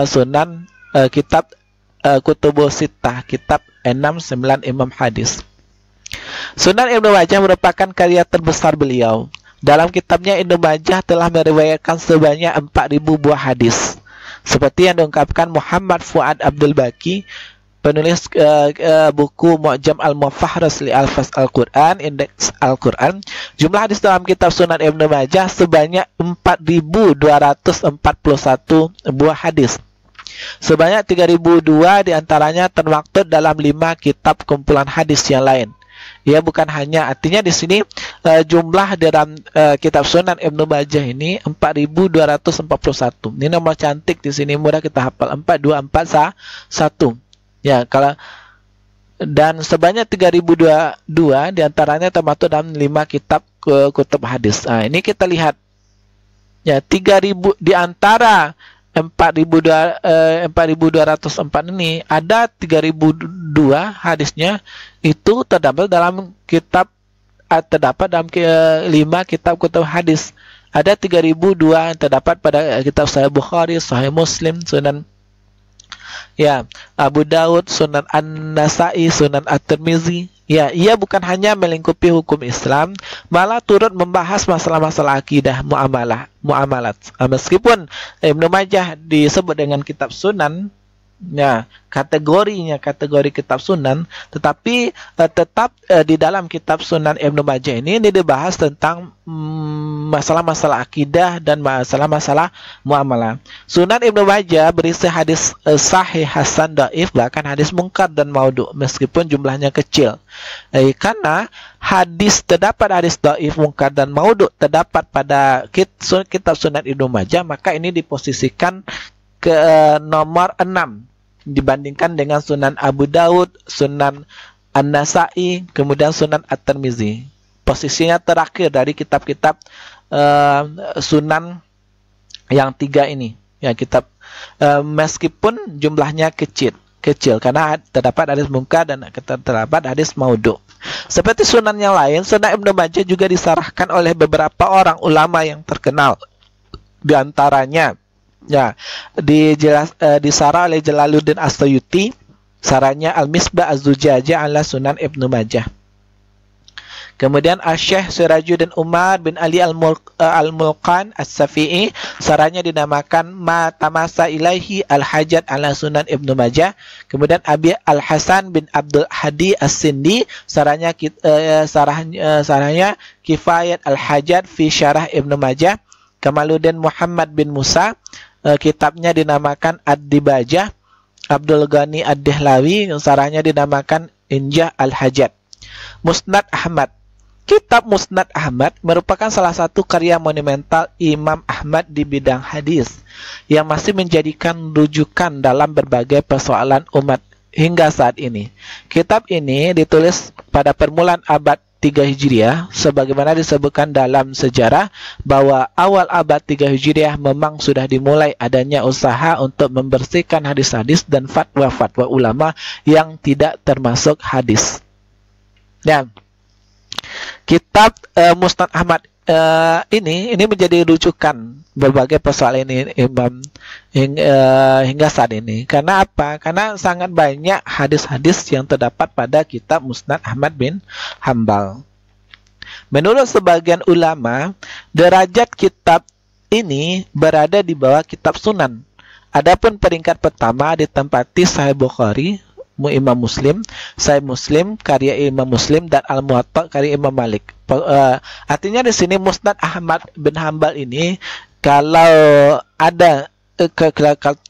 Sunan kitab Kutubus Sittah, kitab 6 9 Imam Hadis. Sunan Ibnu Majah merupakan karya terbesar beliau. Dalam kitabnya Ibnu Majah telah meriwayatkan sebanyak 4.000 buah hadis. Seperti yang diungkapkan Muhammad Fuad Abdul Baqi, penulis buku Mu'jam Al-Mufahrras li Alfaz Al-Quran, Indeks Al-Quran, jumlah hadis dalam kitab Sunan Ibnu Majah sebanyak 4.241 buah hadis. Sebanyak 3.002 diantaranya termaktub dalam 5 kitab kumpulan hadis yang lain. Ya, bukan hanya, artinya di sini jumlah dalam kitab Sunan Ibnu Majah ini 4.241. Ini nomor cantik di sini, mudah kita hafal, 4241. Ya, kalau dan sebanyak 3.002 diantaranya termaktub dalam 5 kitab kutub hadis. Nah, ini kita lihat ya 3.000 diantara 4.204 ini ada 3.002 hadisnya itu terdapat dalam kitab terdapat dalam 5 kitab kutub hadis. Ada 3.002 yang terdapat pada kitab Sahih Bukhari, Sahih Muslim, Sunan ya Abu Daud, Sunan An-Nasai, Sunan At-Tirmizi. Ya, ia bukan hanya melingkupi hukum Islam, malah turut membahas masalah-masalah akidah, muamalat. Meskipun Ibnu Majah disebut dengan kitab Sunan, Ya, kategori kitab sunan, tetapi tetap di dalam kitab Sunan Ibnu Majah ini dibahas tentang masalah-masalah akidah dan masalah-masalah muamalah. Sunan Ibnu Majah berisi hadis sahih, hasan, dhaif, bahkan hadis mungkar dan maudhu meskipun jumlahnya kecil. Karena terdapat hadis dhaif, mungkar dan maudhu terdapat pada kitab Sunan Ibnu Majah, maka ini diposisikan ke nomor 6 dibandingkan dengan Sunan Abu Daud, Sunan An-Nasai, kemudian Sunan At-Tirmizi. Posisinya terakhir dari kitab-kitab Sunan yang 3 ini. Ya, kitab meskipun jumlahnya kecil karena terdapat hadis mungkar dan terdapat hadis maudhu. Seperti sunan yang lain, Sunan Ibnu Majah juga disarahkan oleh beberapa orang ulama yang terkenal. Di antaranya disarah oleh Jalaluddin As-Suyuti, sarahnya Al-Misbah Az-Zujajah ala Sunan Ibnu Majah. Kemudian Asy-Syaikh Sirajuddin Umar bin Ali Al-Mulqan As-Safi'i, sarahnya dinamakan Ma Tamasa Ilaihi Al-Hajat ala Sunan Ibnu Majah. Kemudian Abi Al-Hasan bin Abdul Hadi As-Sindi, sarahnya Kifayat Al-Hajat fi Syarah Ibnu Majah. Kamaluddin Muhammad bin Musa, kitabnya dinamakan Ad-Dibajah. Abdul Ghani Ad-Dihlawi, sarahnya dinamakan Injah Al-Hajat. Musnad Ahmad. Kitab Musnad Ahmad merupakan salah satu karya monumental Imam Ahmad di bidang hadis yang masih menjadikan rujukan dalam berbagai persoalan umat hingga saat ini. Kitab ini ditulis pada permulaan abad 3 Hijriah, sebagaimana disebutkan dalam sejarah bahwa awal abad 3 Hijriah memang sudah dimulai adanya usaha untuk membersihkan hadis-hadis dan fatwa-fatwa ulama yang tidak termasuk hadis. Ya, kitab Musnad Ahmad ini menjadi rujukan berbagai persoalan ini Imam hingga saat ini. Karena apa? Karena sangat banyak hadis-hadis yang terdapat pada kitab Musnad Ahmad bin Hambal. Menurut sebagian ulama, derajat kitab ini berada di bawah kitab Sunan. Adapun peringkat pertama ditempati Sahih Bukhari, Imam Muslim, Sahih Muslim karya Imam Muslim, dan Al-Muwatta karya Imam Malik. Artinya di sini Musnad Ahmad bin Hambal ini, kalau ada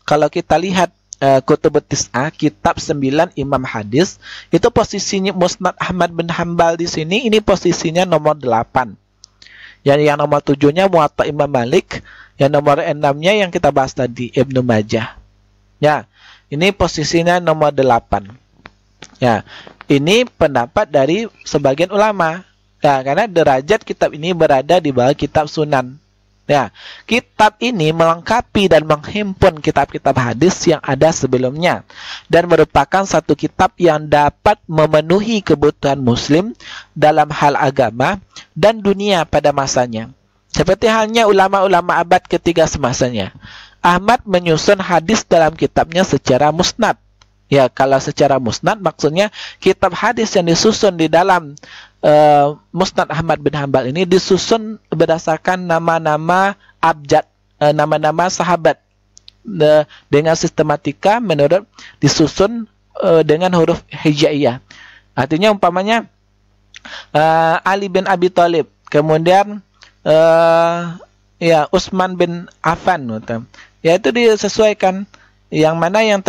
kalau kita lihat Kutubut Tis'ah, kitab 9 Imam Hadis, itu posisinya Musnad Ahmad bin Hambal di sini ini posisinya nomor 8. Yang nomor 7-nya Muwatta Imam Malik, yang nomor 6-nya yang kita bahas tadi Ibnu Majah. Ya, ini posisinya nomor 8. Ya, ini pendapat dari sebagian ulama. Ya, karena derajat kitab ini berada di bawah kitab Sunan. Ya, kitab ini melengkapi dan menghimpun kitab-kitab hadis yang ada sebelumnya dan merupakan satu kitab yang dapat memenuhi kebutuhan muslim dalam hal agama dan dunia pada masanya. Seperti halnya ulama-ulama abad ketiga semasanya. Ahmad menyusun hadis dalam kitabnya secara musnad. Ya, kalau secara musnad maksudnya kitab hadis yang disusun di dalam Musnad Ahmad bin Hambal ini disusun berdasarkan nama-nama abjad, nama-nama sahabat, dengan sistematika menurut disusun dengan huruf hijaiyah. Artinya umpamanya Ali bin Abi Thalib, kemudian ya Utsman bin Affan, ya itu disesuaikan yang mana yang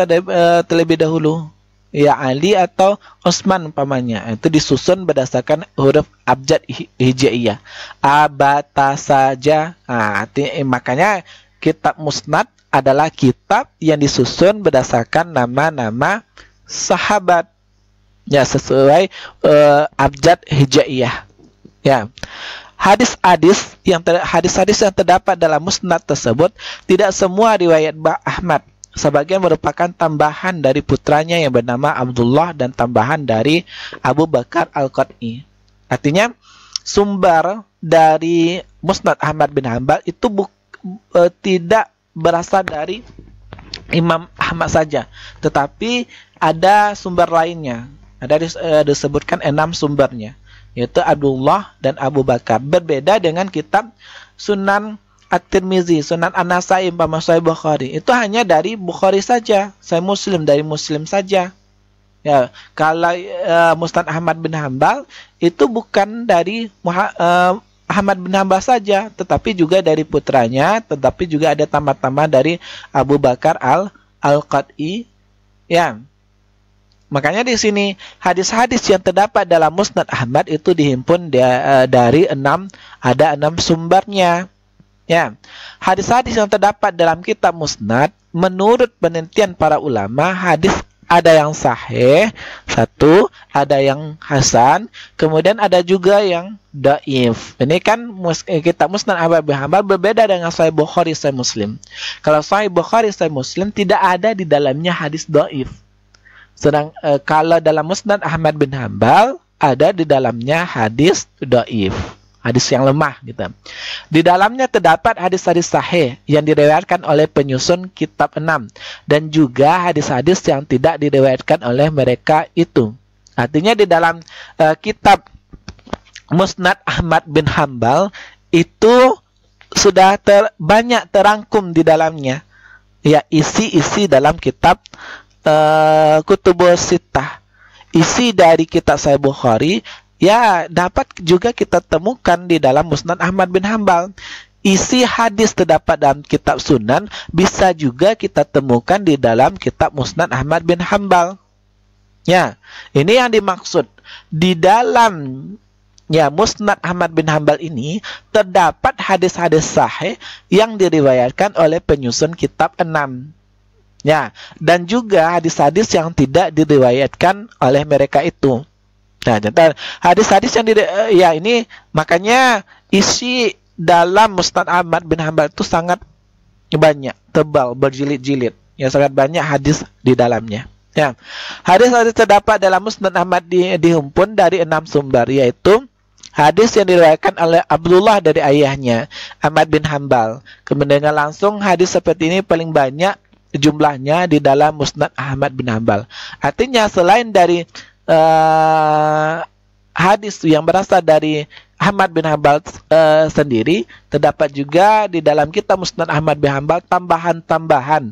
terlebih dahulu, ya Ali atau Utsman umpamanya. Itu disusun berdasarkan huruf abjad hijaiyah. Abata saja. Makanya kitab Musnad adalah kitab yang disusun berdasarkan nama-nama sahabat. Ya, sesuai abjad hijaiyah. Ya. Hadis-hadis yang terdapat dalam Musnad tersebut tidak semua riwayat Ahmad. Sebagian merupakan tambahan dari putranya yang bernama Abdullah dan tambahan dari Abu Bakar Al-Qat'i. Artinya sumber dari Musnad Ahmad bin Hambal itu tidak berasal dari Imam Ahmad saja, tetapi ada sumber lainnya. Ada disebutkan 6 sumbernya, yaitu Abdullah dan Abu Bakar. Berbeda dengan kitab Sunan At-Tirmizi, Sunan An-Nasai, Sahih Bukhari, itu hanya dari Bukhari saja, Sahih Muslim dari Muslim saja. Ya, kalau Musnad Ahmad bin Hambal itu bukan dari Ahmad bin Hambal saja, tetapi juga dari putranya, tetapi juga ada tambah-tambah dari Abu Bakar Al-Qad'i. Ya. Makanya di sini hadis-hadis yang terdapat dalam Musnad Ahmad itu dihimpun dari ada 6 sumbernya. Ya. Hadis-hadis yang terdapat dalam kitab Musnad menurut penelitian para ulama, hadis ada yang sahih, satu, ada yang hasan, kemudian ada juga yang dhaif. Ini kan kitab Musnad Ahmad bin Hambal berbeda dengan Sahih Bukhari, Sahih Muslim. Kalau Sahih Bukhari, Sahih Muslim tidak ada di dalamnya hadis dhaif. Sedang kalau dalam Musnad Ahmad bin Hambal ada di dalamnya hadis dhaif, hadis yang lemah gitu. Di dalamnya terdapat hadis-hadis sahih yang diriwayatkan oleh penyusun kitab 6 dan juga hadis-hadis yang tidak diriwayatkan oleh mereka itu. Artinya di dalam kitab Musnad Ahmad bin Hambal itu sudah banyak terangkum di dalamnya, ya, isi-isi dalam kitab Kutubus Sittah. Isi dari kitab Sahih Bukhari ya dapat juga kita temukan di dalam Musnad Ahmad bin Hambal. Isi hadis terdapat dalam kitab Sunan bisa juga kita temukan di dalam kitab Musnad Ahmad bin Hambal. Ya, ini yang dimaksud. Di dalam Musnad Ahmad bin Hambal ini terdapat hadis-hadis sahih yang diriwayatkan oleh penyusun kitab 6. Ya, dan juga hadis-hadis yang tidak diriwayatkan oleh mereka itu. Nah, hadis-hadis yang ini makanya isi dalam Musnad Ahmad bin Hambal itu sangat banyak, tebal, berjilid-jilid. Ya, sangat banyak hadis di dalamnya. Ya. Hadis-hadis terdapat dalam Musnad Ahmad dihimpun dari 6 sumber, yaitu hadis yang diriwayatkan oleh Abdullah dari ayahnya, Ahmad bin Hambal. Kemudian langsung hadis seperti ini paling banyak jumlahnya di dalam Musnad Ahmad bin Hambal. Artinya selain dari hadis yang berasal dari Ahmad bin Hambal sendiri, terdapat juga di dalam kitab Musnad Ahmad bin Hambal tambahan-tambahan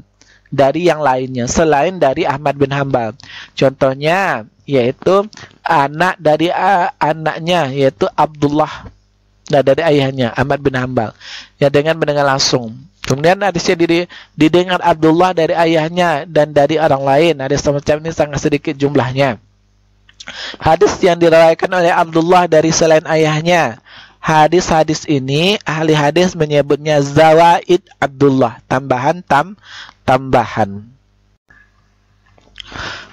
dari yang lainnya selain dari Ahmad bin Hambal. Contohnya yaitu anak dari anaknya, yaitu Abdullah, dari ayahnya Ahmad bin Hambal, ya, dengan mendengar langsung. Kemudian hadisnya didengar Abdullah dari ayahnya dan dari orang lain. Hadis semacam ini sangat sedikit jumlahnya. Hadis yang diriwayatkan oleh Abdullah dari selain ayahnya, hadis-hadis ini ahli hadis menyebutnya zawaid Abdullah, tambahan.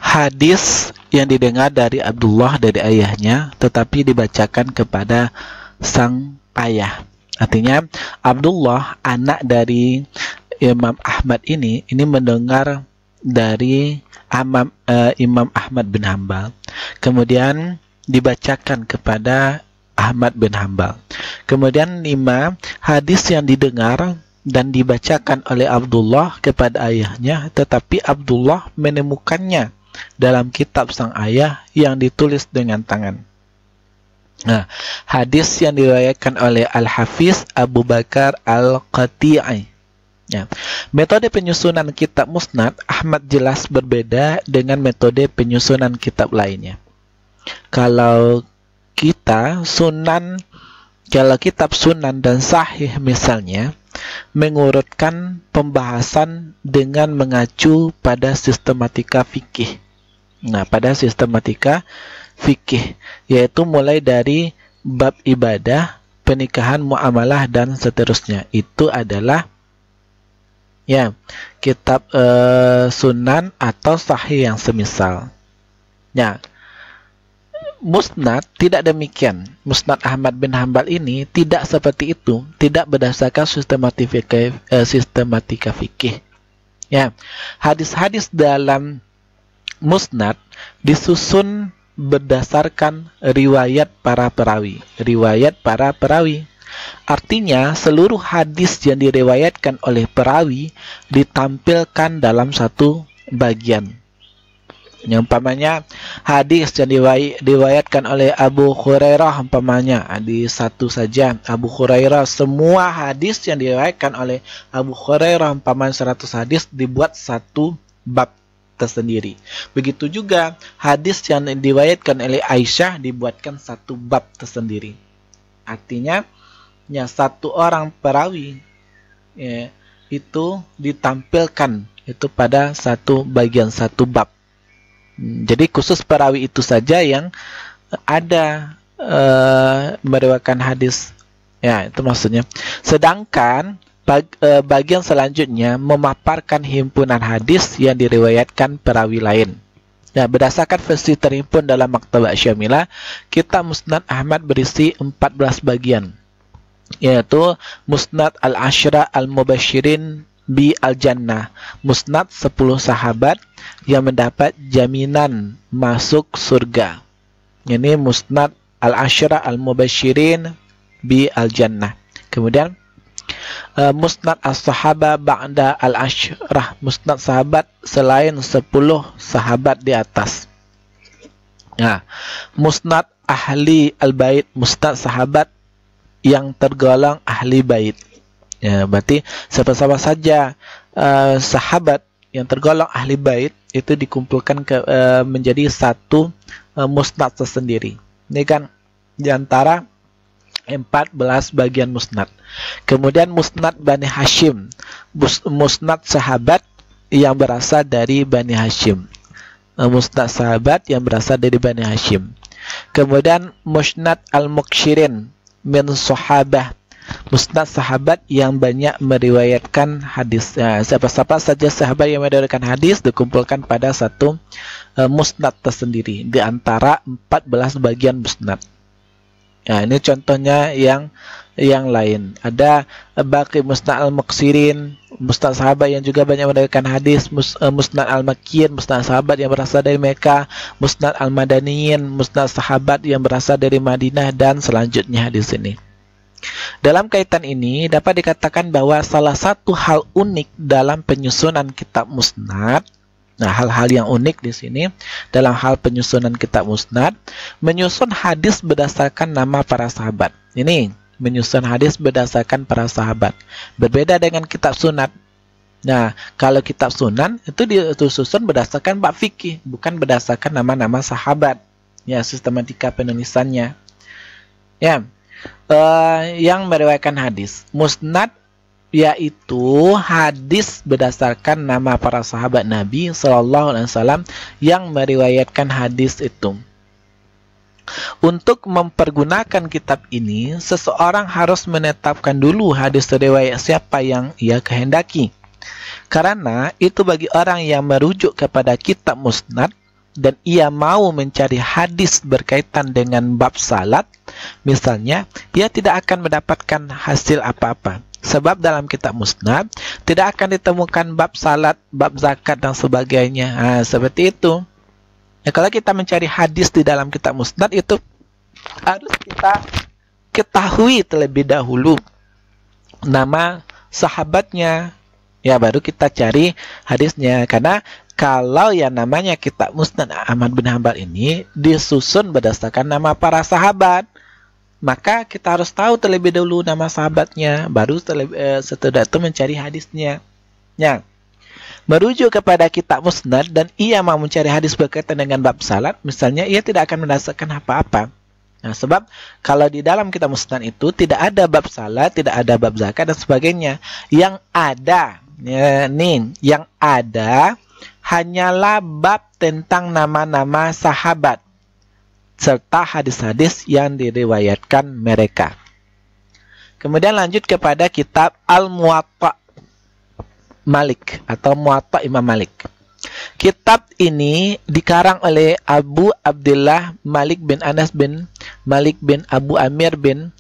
Hadis yang didengar dari Abdullah dari ayahnya tetapi dibacakan kepada sang ayah. Artinya Abdullah, anak dari Imam Ahmad ini mendengar dari Imam Ahmad bin Hambal, kemudian dibacakan kepada Ahmad bin Hambal. Kemudian 5, hadis yang didengar dan dibacakan oleh Abdullah kepada ayahnya, tetapi Abdullah menemukannya dalam kitab sang ayah yang ditulis dengan tangan. Nah, hadis yang diriwayatkan oleh Al-Hafiz Abu Bakar Al-Qati'i. Ya. Metode penyusunan kitab Musnad Ahmad jelas berbeda dengan metode penyusunan kitab lainnya. Kalau kitab Sunan dan Sahih misalnya mengurutkan pembahasan dengan mengacu pada sistematika fikih. Nah, pada sistematika fikih, yaitu mulai dari bab ibadah, pernikahan, muamalah, dan seterusnya. Itu adalah kitab Sunan atau Sahih yang semisal. Ya, Musnad tidak demikian. Musnad Ahmad bin Hambal ini tidak seperti itu, tidak berdasarkan sistematika fikih. Ya, hadis-hadis dalam Musnad disusun berdasarkan riwayat para perawi. Artinya seluruh hadis yang diriwayatkan oleh perawi ditampilkan dalam satu bagian. Yang umpamanya hadis yang diriwayatkan oleh Abu Hurairah, umpamanya hadis satu saja Abu Hurairah, semua hadis yang diriwayatkan oleh Abu Hurairah umpamanya 100 hadis dibuat satu bab tersendiri. Begitu juga hadis yang diriwayatkan oleh Aisyah dibuatkan satu bab tersendiri. Artinya ya, satu orang perawi ya, itu ditampilkan itu pada satu bagian satu bab. Jadi khusus perawi itu saja yang ada meriwayatkan hadis. Ya, itu maksudnya. Sedangkan bagian selanjutnya memaparkan himpunan hadis yang diriwayatkan perawi lain. Nah, berdasarkan versi terhimpun dalam Maktabat Syamilah, kitab Musnad Ahmad berisi 14 bagian, yaitu Musnad Al-Ashra Al-Mubashirin bi Al-Jannah, Musnad 10 sahabat yang mendapat jaminan masuk surga. Ini Musnad Al-Ashra Al-Mubashirin bi Al-Jannah. Kemudian Musnad As-Sahaba Ba'da Al-Ashrah, Musnad sahabat selain 10 sahabat di atas. Nah, Musnad Ahli Al-Bait, Musnad sahabat yang tergolong ahli bait. Ya, berarti siapa-siapa saja sahabat yang tergolong ahli bait itu dikumpulkan menjadi satu musnad tersendiri. Ini kan diantara 14 bagian musnad. Kemudian Musnad Bani Hashim, musnad sahabat yang berasal dari Bani Hashim. Musnad sahabat yang berasal dari Bani Hashim. Kemudian Musnad Al-Mukshirin min Sahabah, musnad sahabat yang banyak meriwayatkan hadis. Siapa-siapa saja sahabat yang meriwayatkan hadis dikumpulkan pada satu musnad tersendiri di antara 14 bagian musnad. Ya, ini contohnya yang lain. Ada Baqi Musnad Al-Muksirin, musnad sahabat yang juga banyak meriwayatkan hadis. Musnad Al-Makkiyin, musnad sahabat yang berasal dari Mekah. Musnad Al-Madaniyin, musnad sahabat yang berasal dari Madinah, dan selanjutnya di sini. Dalam kaitan ini dapat dikatakan bahwa salah satu hal unik dalam penyusunan kitab musnad, nah hal-hal yang unik di sini dalam hal penyusunan kitab musnad, menyusun hadis berdasarkan nama para sahabat. Ini menyusun hadis berdasarkan para sahabat. Berbeda dengan kitab sunat. Nah, kalau kitab sunan itu disusun berdasarkan bab fikih, bukan berdasarkan nama-nama sahabat. Ya, sistematika penulisannya. Ya. Yang meriwayatkan hadis musnad yaitu hadis berdasarkan nama para sahabat Nabi Shallallahu Alaihi Wasallam yang meriwayatkan hadis itu. Untuk mempergunakan kitab ini, seseorang harus menetapkan dulu hadis riwayat siapa yang ia kehendaki. Karena itu bagi orang yang merujuk kepada kitab musnad dan ia mau mencari hadis berkaitan dengan bab salat, misalnya, ia tidak akan mendapatkan hasil apa-apa. Sebab dalam kitab musnad tidak akan ditemukan bab salat, bab zakat, dan sebagainya. Seperti itu. Ya, kalau kita mencari hadis di dalam kitab musnad itu harus kita ketahui terlebih dahulu nama sahabatnya. Ya, baru kita cari hadisnya. Karena kalau yang namanya kitab Musnad Ahmad bin Hanbal ini disusun berdasarkan nama para sahabat, maka kita harus tahu terlebih dahulu nama sahabatnya, baru setelah itu mencari hadisnya. Ya, merujuk kepada kitab Musnad dan ia mau mencari hadis berkaitan dengan bab salat, misalnya, ia tidak akan mendasarkan apa-apa. Nah, sebab kalau di dalam kitab Musnad itu tidak ada bab salat, tidak ada bab zakat, dan sebagainya. Yang ada, yang ada hanyalah bab tentang nama-nama sahabat serta hadis-hadis yang diriwayatkan mereka. Kemudian lanjut kepada kitab Al-Muwatta Malik atau Muwatta Imam Malik. Kitab ini dikarang oleh Abu Abdullah Malik bin Anas bin Malik bin Abu Amir bin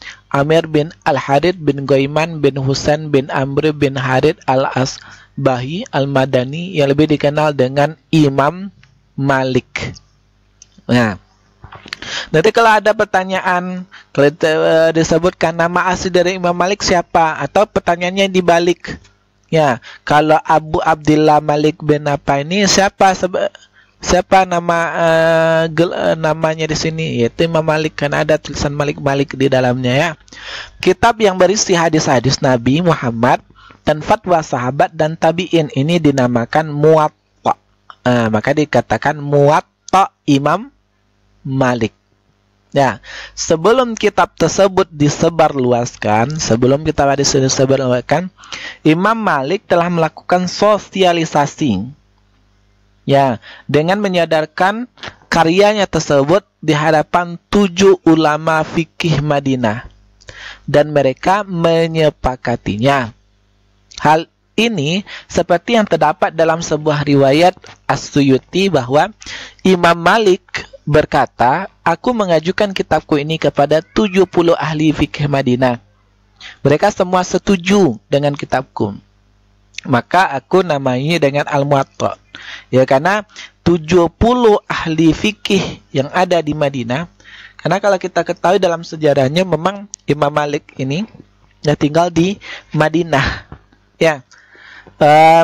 Al-Harith bin Ghaiman bin Husain bin Amr bin Harith Al-Asbahi Al-Madani yang lebih dikenal dengan Imam Malik. Nah, nanti kalau ada pertanyaan, kalau disebutkan nama asli dari Imam Malik siapa, atau pertanyaannya dibalik, ya, kalau Abu Abdullah Malik bin apa ini siapa Siapa namanya di sini? Yaitu Imam Malik, kan ada tulisan Malik di dalamnya ya. Kitab yang berisi hadis-hadis Nabi Muhammad dan fatwa sahabat dan tabi'in ini dinamakan Muwatta. Maka dikatakan Muwatta Imam Malik. Ya, sebelum kitab tersebut disebarluaskan, Imam Malik telah melakukan sosialisasi. Ya, dengan menyadarkan karyanya tersebut di hadapan 7 ulama fikih Madinah dan mereka menyepakatinya. Hal ini seperti yang terdapat dalam sebuah riwayat As-Suyuti bahwa Imam Malik berkata, "Aku mengajukan kitabku ini kepada 70 ahli fikih Madinah. Mereka semua setuju dengan kitabku. Maka aku namainya dengan Al-Muwatta." Ya, karena 70 ahli fikih yang ada di Madinah. Karena kalau kita ketahui dalam sejarahnya memang Imam Malik ini ya tinggal di Madinah. Ya,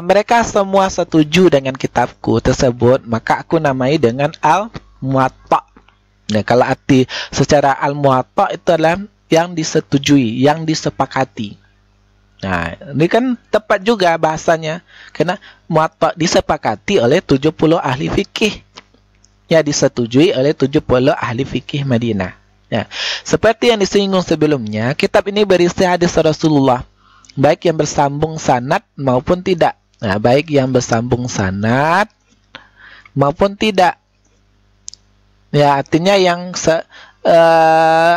mereka semua setuju dengan kitabku tersebut, maka aku namai dengan Al-Muwatta. Nah, kalau arti secara Al-Muwatta itu adalah yang disetujui, yang disepakati. Nah, ini kan tepat juga bahasanya, karena Muwatta disepakati oleh 70 ahli fikih. Ya, disetujui oleh 70 ahli fikih Madinah. Ya, seperti yang disinggung sebelumnya, kitab ini berisi hadis Rasulullah, baik yang bersambung sanad maupun tidak. Nah, baik yang bersambung sanad maupun tidak. Ya, artinya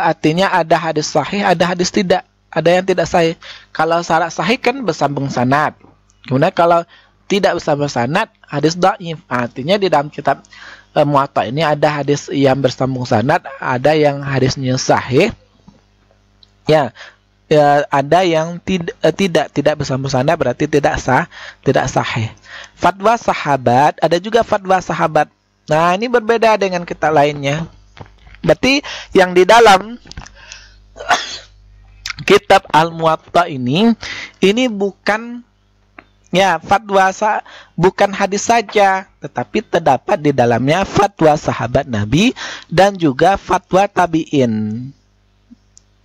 artinya ada hadis sahih, ada hadis tidak. Ada yang tidak sahih. Kalau syarat sahih kan bersambung sanad. Kemudian kalau tidak bersambung sanad, hadis dhaif. Artinya di dalam kitab Muwatta ini ada hadis yang bersambung sanad, ada yang hadisnya sahih. Ya, ada yang tidak bersambung sanad, berarti tidak sahih. Fatwa sahabat, ada juga fatwa sahabat. Nah, ini berbeda dengan kitab lainnya. Berarti yang di dalam kitab Al-Muwatta ini bukan ya bukan hadis saja, tetapi terdapat di dalamnya fatwa sahabat Nabi dan juga fatwa tabi'in.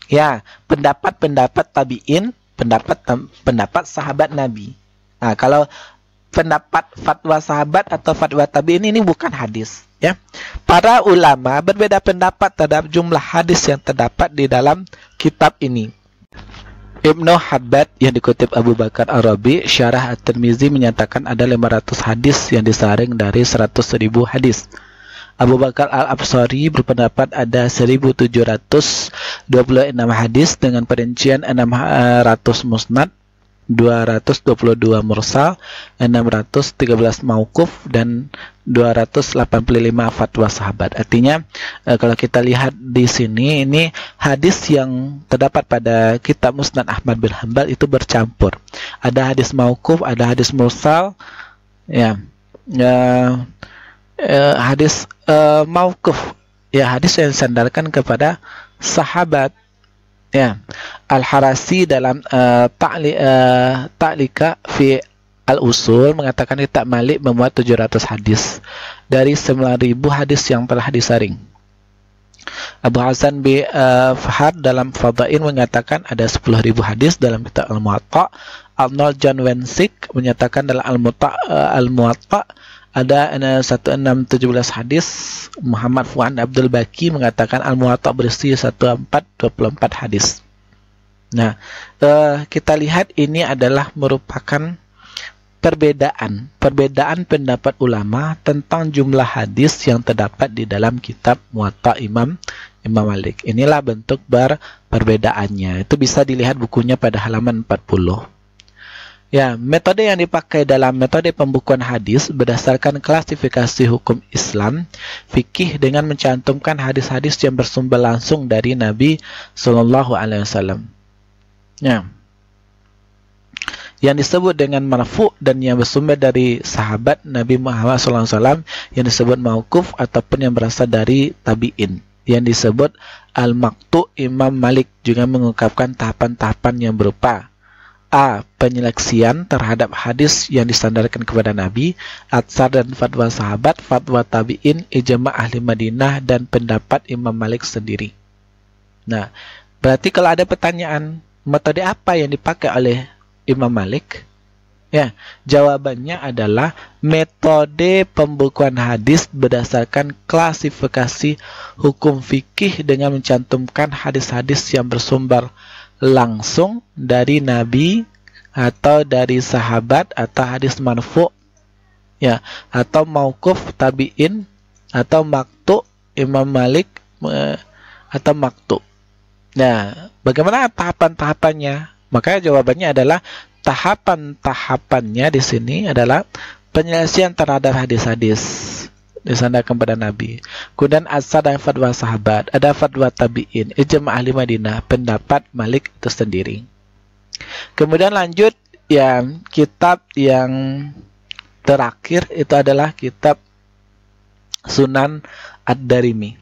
Ya, pendapat tabi'in, pendapat sahabat Nabi. Nah, kalau pendapat fatwa sahabat atau fatwa tabi'in ini bukan hadis, ya. Para ulama berbeda pendapat terhadap jumlah hadis yang terdapat di dalam kitab ini. Ibnu Habbad yang dikutip Abu Bakar Ar-Rabi Syarah At-Tirmizi menyatakan ada 500 hadis yang disaring dari 100.000 hadis. Abu Bakar Al-Absari berpendapat ada 1.726 hadis dengan perincian 600 musnad, 222 mursal, 613 mauquf dan 285 fatwa sahabat. Artinya kalau kita lihat di sini, ini hadis yang terdapat pada kitab Musnad Ahmad bin Hanbal itu bercampur. Ada hadis mauquf, ada hadis mursal, ya, hadis mauquf, ya, hadis yang disandarkan kepada sahabat. Ya, Al-Harasi dalam Ta'lika fi Al-Usul mengatakan kitab Malik memuat 700 hadis dari 9.000 hadis yang telah disaring. Abu Hasan bin Fahad dalam Fadail mengatakan ada 10.000 hadis dalam kitab Al-Muwatta. Arnold John Wensik menyatakan dalam Al-Muwatta ada 1617 hadis. Muhammad Fuad Abdul Baki mengatakan Al-Muwatta berisi 1424 hadis. Nah, kita lihat ini adalah merupakan perbedaan pendapat ulama tentang jumlah hadis yang terdapat di dalam kitab Muwatta Imam Malik. Inilah bentuk perbedaannya. Itu bisa dilihat bukunya pada halaman 40. Ya, metode yang dipakai dalam metode pembukuan hadis berdasarkan klasifikasi hukum Islam fikih dengan mencantumkan hadis-hadis yang bersumber langsung dari Nabi Sallallahu Alaihi Wasallam. Ya, yang disebut dengan marfu dan yang bersumber dari sahabat Nabi Muhammad Sallallahu Alaihi Wasallam yang disebut mauquf ataupun yang berasal dari tabi'in. Yang disebut al-maqtu. Imam Malik juga mengungkapkan tahapan-tahapan yang berupa A. Penyeleksian terhadap hadis yang disandarkan kepada Nabi, atsar dan fatwa sahabat, fatwa tabi'in, ijma' ahli Madinah, dan pendapat Imam Malik sendiri. Nah, berarti kalau ada pertanyaan, metode apa yang dipakai oleh Imam Malik? Ya, jawabannya adalah metode pembukuan hadis berdasarkan klasifikasi hukum fikih dengan mencantumkan hadis-hadis yang bersumber langsung dari Nabi atau dari sahabat atau hadis marfu, ya, atau mauquf tabi'in atau maktu Imam Malik atau maktu. Nah, bagaimana tahapan-tahapannya? Makanya jawabannya adalah tahapan-tahapannya di sini adalah penyelesaian terhadap hadis-hadis disandarkan kepada Nabi. Kemudian asar dan fatwa sahabat, ada fatwa tabi'in, ijma' ahli Madinah, pendapat Malik itu sendiri. Kemudian lanjut yang kitab yang terakhir itu adalah kitab Sunan Ad-Darimi.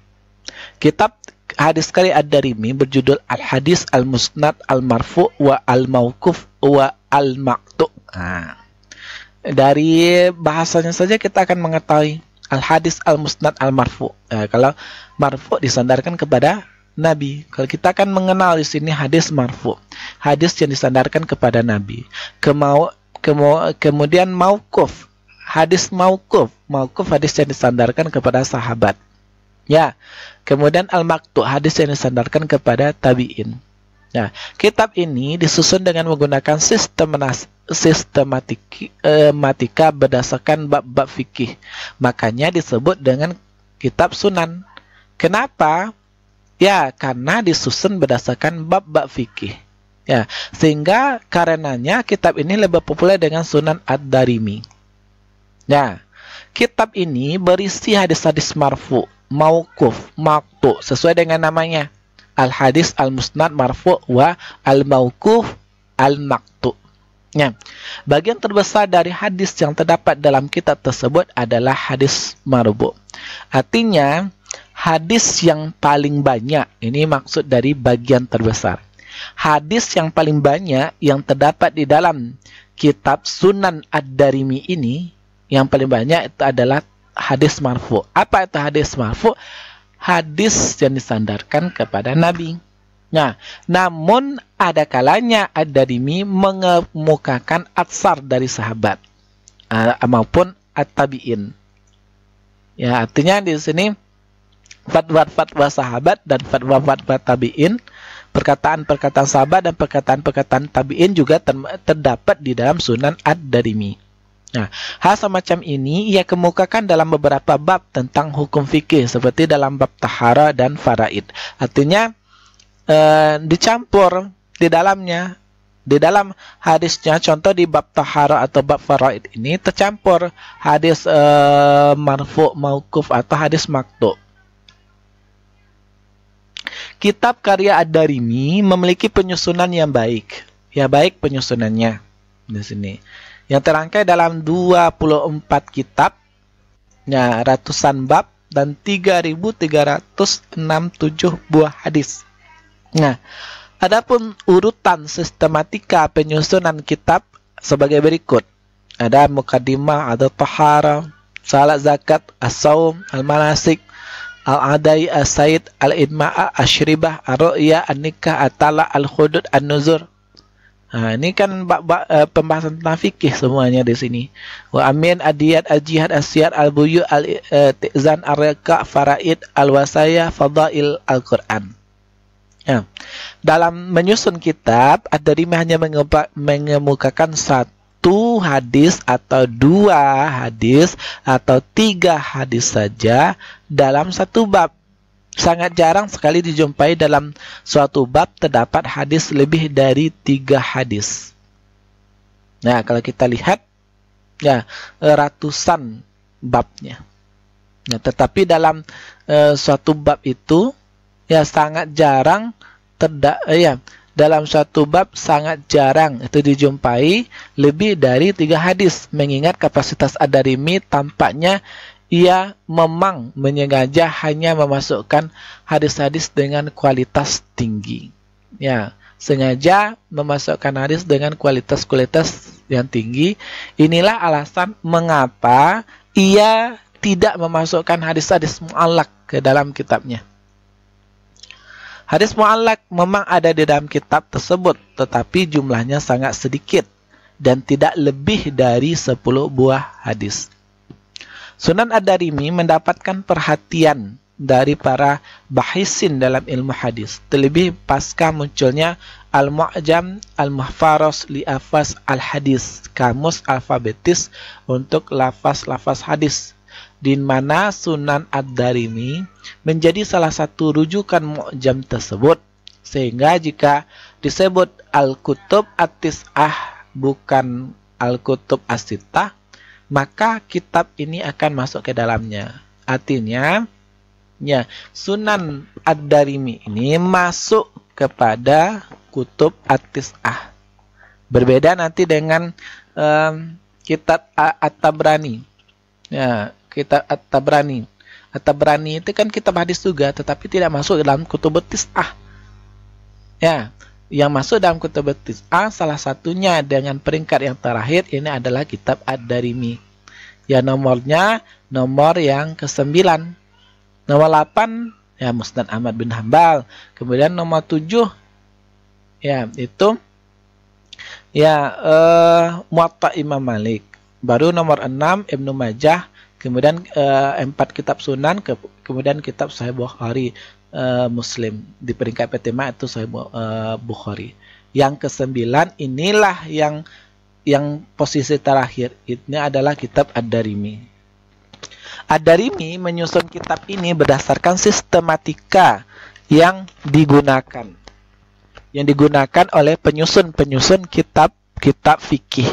Kitab hadis kali Ad-Darimi berjudul Al-Hadis Al-Musnad Al-Marfu' wa Al-Mauquf wa Al-Maqtu'. Nah, dari bahasanya saja kita akan mengetahui Al-Hadis Al-Musnad Al-Marfu'. Kalau marfu' disandarkan kepada Nabi. Kalau kita akan mengenal di sini hadis marfu', hadis yang disandarkan kepada Nabi. Kemudian mauquf, hadis mauquf, hadis yang disandarkan kepada sahabat. Ya, kemudian al-maqtu, hadis yang disandarkan kepada tabi'in. Nah, kitab ini disusun dengan menggunakan sistematika berdasarkan bab-bab fikih. Makanya disebut dengan kitab Sunan. Kenapa? Ya, karena disusun berdasarkan bab-bab fikih. Ya, sehingga karenanya kitab ini lebih populer dengan Sunan Ad-Darimi. Ya, kitab ini berisi hadis-hadis marfu', mauquf, maqtu, sesuai dengan namanya. Al-Hadis Al-Musnad Marfu' wa Al-Mauquf Al-Maqtu. Ya. Bagian terbesar dari hadis yang terdapat dalam kitab tersebut adalah hadis marfu'. Artinya, hadis yang paling banyak, ini maksud dari bagian terbesar. Hadis yang paling banyak yang terdapat di dalam kitab Sunan Ad-Darimi ini, yang paling banyak itu adalah hadis marfu'. Apa itu hadis marfu'? Hadis yang disandarkan kepada Nabi. Nah, namun ada kalanya Ad-Darimi mengemukakan atsar dari sahabat maupun at-tabi'in. Ya, artinya di sini fatwa-fatwa sahabat dan fatwa-fatwa tabi'in, perkataan-perkataan sahabat dan perkataan-perkataan tabi'in juga terdapat di dalam Sunan Ad-Darimi. Nah, hal semacam ini ia kemukakan dalam beberapa bab tentang hukum fikih seperti dalam bab tahara dan faraid. Artinya dicampur di dalamnya. Di dalam hadisnya, contoh di bab tahara atau bab faraid ini tercampur hadis marfu', mauquf atau hadis maqtu'. Kitab karya Ad-Darimi memiliki penyusunan yang baik. Ya, baik penyusunannya di sini. Yang terangkai dalam 24 kitab, ya, ratusan bab, dan 3.367 buah hadis. Nah, adapun urutan sistematika penyusunan kitab sebagai berikut. Ada mukaddimah, ada tahara, salat zakat, as-saum, al-manasik, al-adai, as-said, al-idma'a, asyribah, ar-ru'ya, an-nikah, at-tala, al-hudud, an-nuzur. Nah, ini kan pembahasan tentang fikih semuanya di sini. Wa amin, adiyat, al-jihad, as-siyar, al-buyu, al-tizan, ar-rika, faraid, al-wasaya, fadail, al-Quran. Ya. Dalam menyusun kitab, Ad-Darimi hanya mengemukakan satu hadis atau dua hadis atau tiga hadis saja dalam satu bab. Sangat jarang sekali dijumpai dalam suatu bab terdapat hadis lebih dari 3 hadis. Nah, kalau kita lihat, ya, ratusan babnya. Nah, tetapi dalam suatu bab itu, ya, sangat jarang dalam suatu bab sangat jarang itu dijumpai lebih dari 3 hadis. Mengingat kapasitas Ad-Darimi tampaknya ia memang menyengaja hanya memasukkan hadis-hadis dengan kualitas tinggi. Ya, sengaja memasukkan hadis dengan kualitas-kualitas yang tinggi. Inilah alasan mengapa ia tidak memasukkan hadis-hadis mu'allaq ke dalam kitabnya. Hadis mu'allaq memang ada di dalam kitab tersebut, tetapi jumlahnya sangat sedikit dan tidak lebih dari 10 buah hadis. Sunan Ad-Darimi mendapatkan perhatian dari para bahisin dalam ilmu hadis, terlebih pasca munculnya Al-Mu'jam Al-Muhfaras li Alfaz Al-Hadis, kamus alfabetis untuk lafaz-lafaz hadis, di mana Sunan Ad-Darimi menjadi salah satu rujukan mu'jam tersebut, sehingga jika disebut Al-Kutub At-Tis'ah bukan Al-Kutub As-Sittah, maka kitab ini akan masuk ke dalamnya. Artinya, ya, Sunan Ad-Darimi ini masuk kepada Kutub At-Tis'ah. Berbeda nanti dengan kitab At-Tabrani. Ya, kitab At-Tabrani. At-Tabrani itu kan kitab hadis juga, tetapi tidak masuk dalam Kutub At-Tis'ah. Ya, yang masuk dalam Kutub At-Tis'ah salah satunya dengan peringkat yang terakhir ini adalah kitab Ad-Darimi. Ya, nomornya nomor yang ke-9. Nomor 8 ya Musnad Ahmad bin Hambal. Kemudian nomor 7 ya itu ya Muwatta Imam Malik. Baru nomor 6 Ibnu Majah. Kemudian 4 kitab Sunan, kemudian kitab Sahih Bukhari, Muslim. Di peringkat pertama itu Sahih Bukhari. Yang ke-9 inilah yang posisi terakhir. Ini adalah kitab Ad-Darimi. Ad-Darimi menyusun kitab ini berdasarkan sistematika yang digunakan oleh penyusun-penyusun kitab fikih,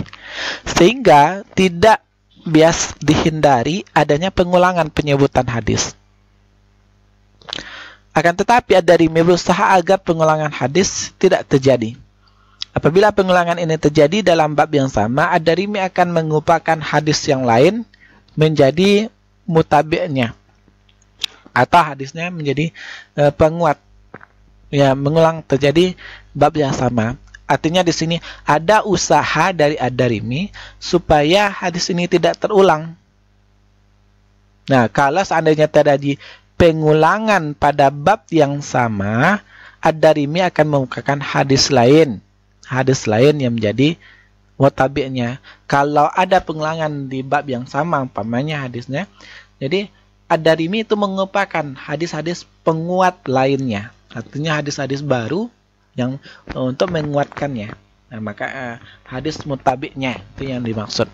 sehingga tidak bias dihindari adanya pengulangan penyebutan hadis. Akan tetapi Ad-Darimi berusaha agar pengulangan hadis tidak terjadi. Apabila pengulangan ini terjadi dalam bab yang sama, Ad-Darimi akan mengupakan hadis yang lain menjadi mutabi'nya, atau hadisnya menjadi penguat. Ya, mengulang terjadi bab yang sama. Artinya di sini ada usaha dari Ad-Darimi supaya hadis ini tidak terulang. Nah, kalau seandainya terjadi pengulangan pada bab yang sama, Ad-Darimi akan mengukakan hadis lain yang menjadi mutabi'nya. Kalau ada pengulangan di bab yang sama, umpamanya hadisnya, jadi Ad-Darimi itu mengupakan hadis-hadis penguat lainnya. Artinya hadis-hadis baru yang untuk menguatkannya. Nah, maka hadis mutabi'nya itu yang dimaksud.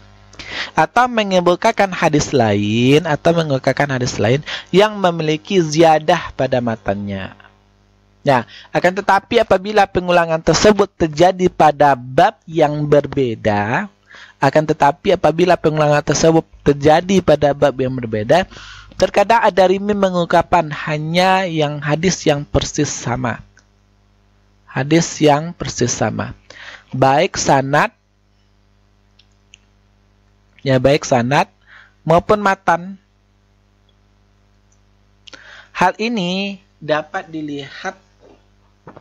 Atau mengemukakan hadis lain yang memiliki ziyadah pada matanya. Nah, akan tetapi apabila pengulangan tersebut terjadi pada bab yang berbeda, terkadang Ad-Darimi mengungkapkan hanya yang hadis yang persis sama. Baik sanad maupun matan. Hal ini dapat dilihat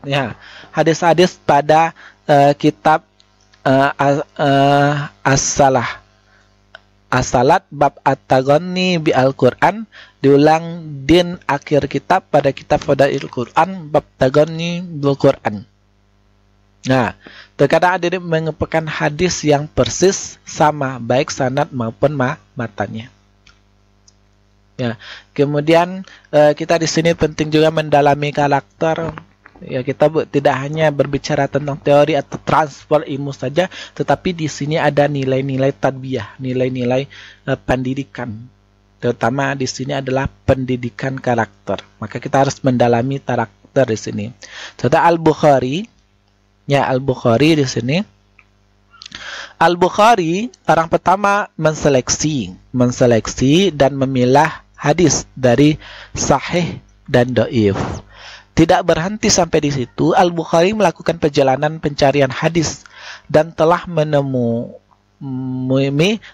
ya hadis-hadis pada kitab As-Salat bab At-Taghanni bi Al-Quran, diulang din akhir kitab pada kitab Fadail Quran bab Taghanni bil Quran. Nah, terkadang ada mengupakan hadis yang persis sama baik sanad maupun matanya. Ya, kemudian kita di sini penting juga mendalami karakter. Ya, kita tidak hanya berbicara tentang teori atau transfer ilmu saja, tetapi di sini ada nilai-nilai tarbiyah, nilai-nilai pendidikan. Terutama di sini adalah pendidikan karakter. Maka kita harus mendalami karakter di sini. Contoh Al-Bukhari, ya Al-Bukhari di sini. Al-Bukhari orang pertama menseleksi dan memilah hadis dari sahih dan dhaif. Tidak berhenti sampai di situ, Al-Bukhari melakukan perjalanan pencarian hadis dan telah menemui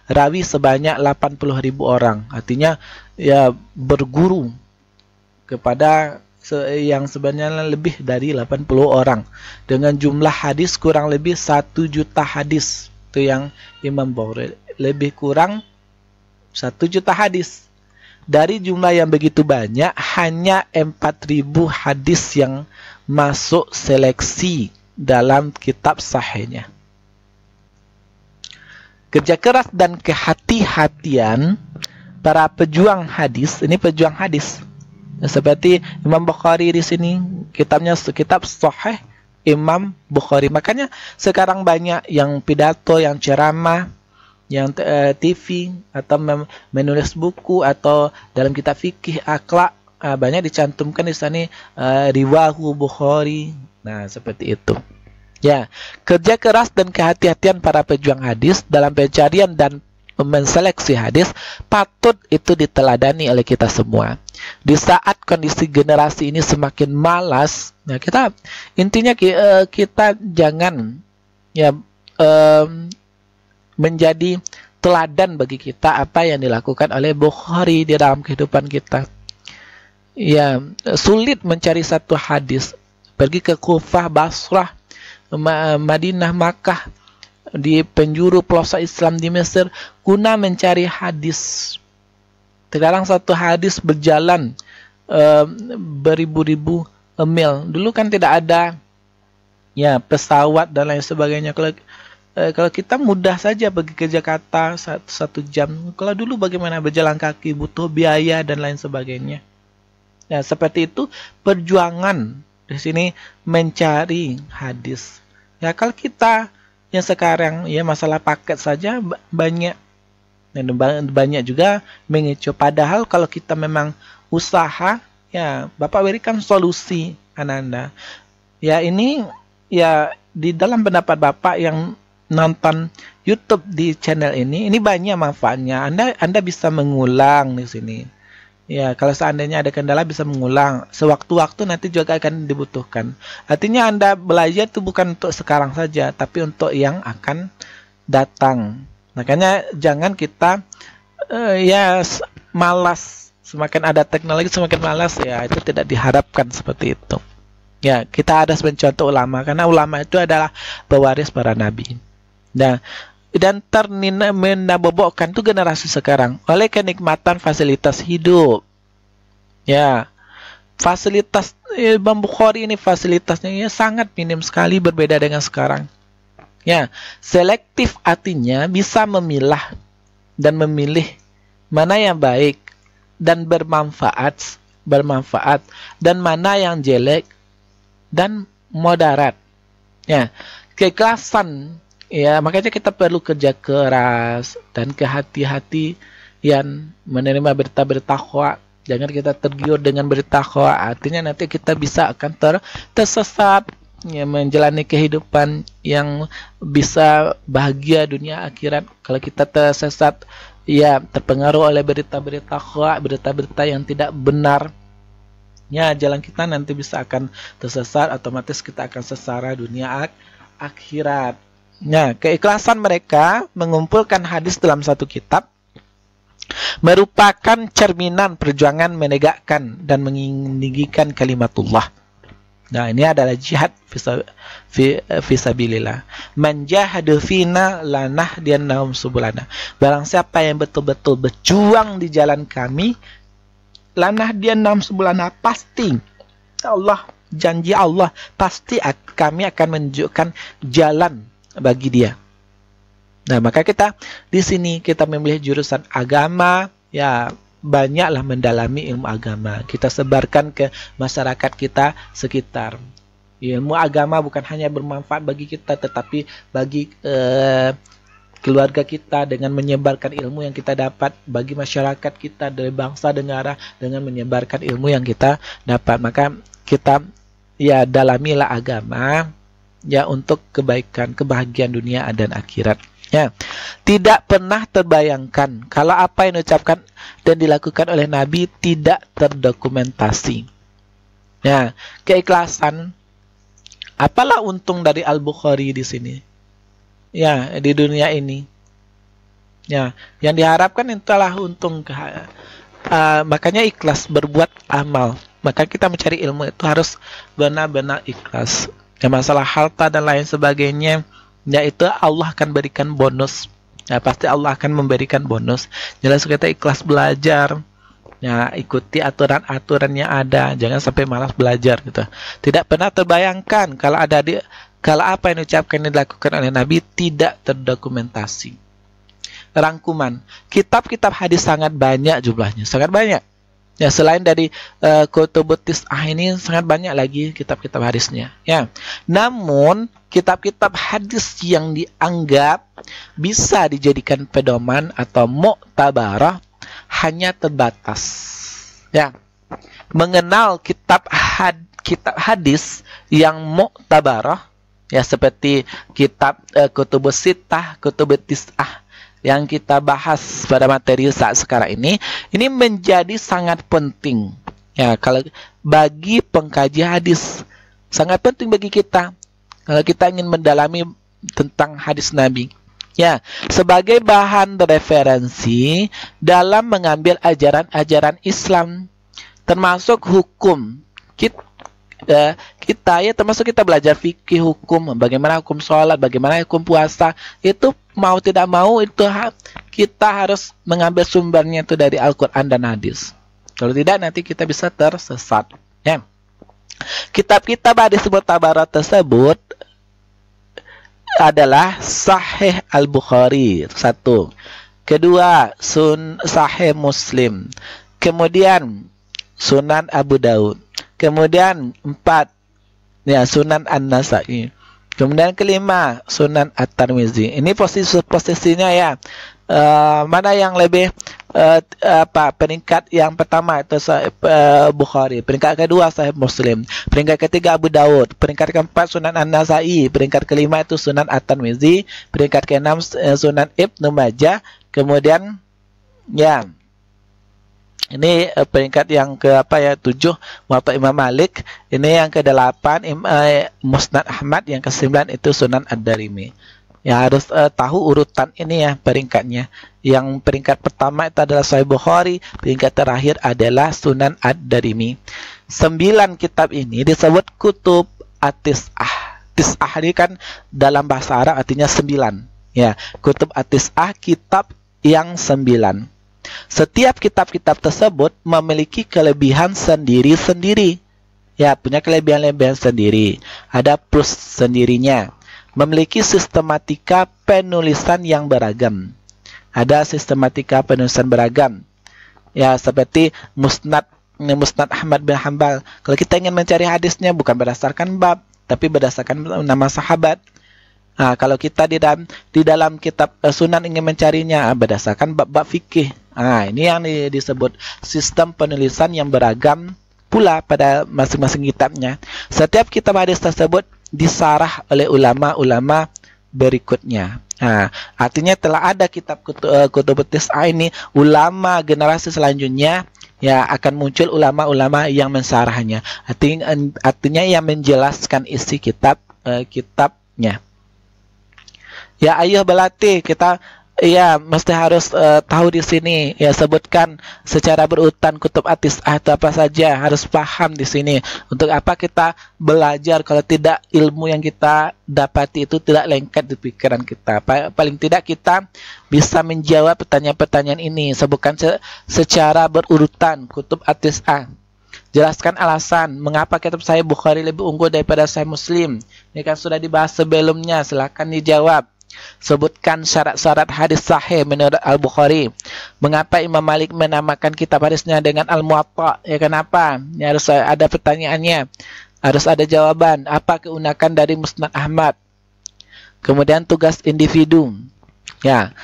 rawi sebanyak 80.000 orang. Artinya ya berguru kepada yang sebenarnya lebih dari 80 orang dengan jumlah hadis kurang lebih 1 juta hadis. Itu yang Imam Bukhari, lebih kurang 1 juta hadis. Dari jumlah yang begitu banyak, hanya 4.000 hadis yang masuk seleksi dalam kitab sahihnya. Kerja keras dan kehati-hatian para pejuang hadis, ini pejuang hadis. Seperti Imam Bukhari di sini, kitabnya kitab Sahih Imam Bukhari. Makanya sekarang banyak yang pidato, yang ceramah, yang TV atau menulis buku atau dalam kitab fikih akhlak, banyak dicantumkan di sana riwahu Bukhari. Nah, seperti itu. Ya, kerja keras dan kehati-hatian para pejuang hadis dalam pencarian dan menseleksi hadis patut itu diteladani oleh kita semua. Di saat kondisi generasi ini semakin malas, ya intinya kita jangan ya menjadi teladan bagi kita apa yang dilakukan oleh Bukhari di dalam kehidupan kita. Ya, sulit mencari satu hadis, pergi ke Kufah, Basrah, Madinah, Makkah, di penjuru pelosok Islam di Mesir guna mencari hadis. Terkadang satu hadis berjalan beribu-ribu mil. Dulu kan tidak ada ya pesawat dan lain sebagainya. Kalau kita mudah saja pergi ke Jakarta 1 jam. Kalau dulu bagaimana berjalan kaki, butuh biaya dan lain sebagainya. Ya, seperti itu perjuangan di sini mencari hadis. Ya, kalau kita yang sekarang ya masalah paket saja banyak, dan banyak juga mengecoh. Padahal kalau kita memang usaha, ya Bapak berikan solusi Ananda. Ya ini ya di dalam pendapat Bapak yang nonton YouTube di channel ini banyak manfaatnya. Anda bisa mengulang di sini. Ya, kalau seandainya ada kendala bisa mengulang. Sewaktu-waktu nanti juga akan dibutuhkan. Artinya Anda belajar itu bukan untuk sekarang saja, tapi untuk yang akan datang. Makanya jangan kita ya malas. Semakin ada teknologi semakin malas, ya itu tidak diharapkan seperti itu. Ya, kita harus mencontoh ulama, karena ulama itu adalah pewaris para nabi. Nah, dan menabobokkan itu generasi sekarang oleh kenikmatan fasilitas hidup. Ya, fasilitas Imam Bukhari ini fasilitasnya ya sangat minim sekali berbeda dengan sekarang. Ya, selektif artinya bisa memilah dan memilih mana yang baik dan bermanfaat dan mana yang jelek dan moderat. Ya, keikhlasan. Ya, makanya kita perlu kerja keras dan kehati-hatian menerima berita-berita hoak. Jangan kita tergiur dengan berita hoak. Artinya nanti kita bisa akan tersesat, ya, menjalani kehidupan yang bisa bahagia dunia akhirat. Kalau kita tersesat, ya terpengaruh oleh berita-berita hoak, berita-berita yang tidak benar, ya jalan kita nanti bisa akan tersesat. Otomatis kita akan sesara dunia akhirat. Nah, keikhlasan mereka mengumpulkan hadis dalam satu kitab merupakan cerminan perjuangan menegakkan dan meninggikan kalimatullah. Nah, ini adalah jihad fisabilillah. Man jahada fina lanahdiyannahum subulana. Barang siapa yang betul-betul berjuang di jalan kami, lanahdiyannahum subulana, pasti Allah, janji Allah, pasti kami akan menunjukkan jalan bagi dia. Nah, maka kita di sini kita memilih jurusan agama, ya banyaklah mendalami ilmu agama. Kita sebarkan ke masyarakat kita sekitar. Ilmu agama bukan hanya bermanfaat bagi kita, tetapi bagi keluarga kita dengan menyebarkan ilmu yang kita dapat, bagi masyarakat kita dari bangsa negara dengan menyebarkan ilmu yang kita dapat. Maka kita ya dalamilah agama, ya untuk kebaikan, kebahagiaan dunia dan akhirat. Ya, tidak pernah terbayangkan kalau apa yang diucapkan dan dilakukan oleh Nabi tidak terdokumentasi. Ya, keikhlasan. Apalah untung dari Al-Bukhari di sini? Ya, di dunia ini. Ya, yang diharapkan itulah untung. Makanya ikhlas berbuat amal. Maka kita mencari ilmu itu harus benar-benar ikhlas. Ya, masalah harta dan lain sebagainya, yaitu Allah akan berikan bonus. Ya, pasti Allah akan memberikan bonus. Jelas kita ikhlas belajar. Ya, ikuti aturan-aturan yang ada. Jangan sampai malas belajar gitu. Tidak pernah terbayangkan kalau apa yang diucapkan dan dilakukan oleh Nabi tidak terdokumentasi. Rangkuman. Kitab-kitab hadis sangat banyak jumlahnya, sangat banyak. Ya, selain dari Kutubut Tis'ah ini sangat banyak lagi kitab-kitab hadisnya. Ya, namun kitab-kitab hadis yang dianggap bisa dijadikan pedoman atau mu'tabarah hanya terbatas. Ya, mengenal kitab hadis yang mu'tabarah, ya seperti kitab Kutubus Sittah, Kutubut Tis'ah yang kita bahas pada materi saat sekarang ini menjadi sangat penting. Ya, kalau bagi pengkaji hadis sangat penting bagi kita kalau kita ingin mendalami tentang hadis Nabi. Ya, sebagai bahan referensi dalam mengambil ajaran-ajaran Islam, termasuk hukum. Kita ya termasuk kita belajar fikih hukum, bagaimana hukum sholat, bagaimana hukum puasa, itu mau tidak mau itu kita harus mengambil sumbernya itu dari Al-Quran dan hadis. Kalau tidak nanti kita bisa tersesat. Ya. Kitab-kitab hadis mu'tabarat tersebut adalah Sahih Al-Bukhari, satu. Kedua, Sahih Muslim. Kemudian Sunan Abu Daud. Kemudian 4, ya, Sunan An-Nasai. Kemudian kelima, Sunan At-Tirmizi. Ini posisinya ya. Mana yang lebih peringkat yang pertama itu Bukhari, peringkat kedua Sahih Muslim, peringkat ketiga Abu Daud, peringkat keempat Sunan An-Nasai, peringkat kelima itu Sunan At-Tirmizi, peringkat keenam Sunan Ibnu Majah. Kemudian ya, ini peringkat yang ke 7 Muwatta Imam Malik. Ini yang ke-8 Musnad Ahmad. Yang ke-9 itu Sunan Ad-Darimi. Ya, harus tahu urutan ini ya peringkatnya. Yang peringkat pertama itu adalah Sahih Bukhari, peringkat terakhir adalah Sunan Ad-Darimi. 9 kitab ini disebut Kutub At-Tis'ah. Tis'ah ini kan dalam bahasa Arab artinya 9. Ya, Kutub At-Tis'ah, kitab yang 9. Setiap kitab-kitab tersebut memiliki kelebihan sendiri-sendiri. Ya, punya kelebihan-kelebihan sendiri. Ada plus sendirinya. Memiliki sistematika penulisan yang beragam. Ada sistematika penulisan beragam. Ya, seperti Musnad Ahmad bin Hanbal. Kalau kita ingin mencari hadisnya bukan berdasarkan bab, tapi berdasarkan nama sahabat. Nah, kalau kita di dalam kitab Sunan ingin mencarinya berdasarkan bab-bab fikih. Nah, ini yang disebut sistem penulisan yang beragam pula pada masing-masing kitabnya. Setiap kitab hadis tersebut disarah oleh ulama-ulama berikutnya. Nah, artinya telah ada kitab Kutubut Tis'ah ini, ulama generasi selanjutnya ya akan muncul ulama-ulama yang mensarahnya. Artinya yang menjelaskan isi kitabnya. Ya, ayo berlatih, kita ya mesti harus tahu di sini ya, sebutkan secara berurutan Kutub At-Tis'ah itu apa saja, harus paham di sini. Untuk apa kita belajar kalau tidak ilmu yang kita dapati itu tidak lengkap di pikiran kita. Paling tidak kita bisa menjawab pertanyaan-pertanyaan ini. Sebutkan secara berurutan Kutub At-Tis'ah. Jelaskan alasan mengapa kitab Sahih Bukhari lebih unggul daripada Sahih Muslim. Ini kan sudah dibahas sebelumnya, silakan dijawab. Sebutkan syarat-syarat hadis sahih menurut Al-Bukhari. Mengapa Imam Malik menamakan kitab hadisnya dengan Al-Muwatta? Ya, kenapa? Ya, harus ada pertanyaannya. Harus ada jawaban. Apa keunikan dari Musnad Ahmad? Kemudian tugas individu. Ya,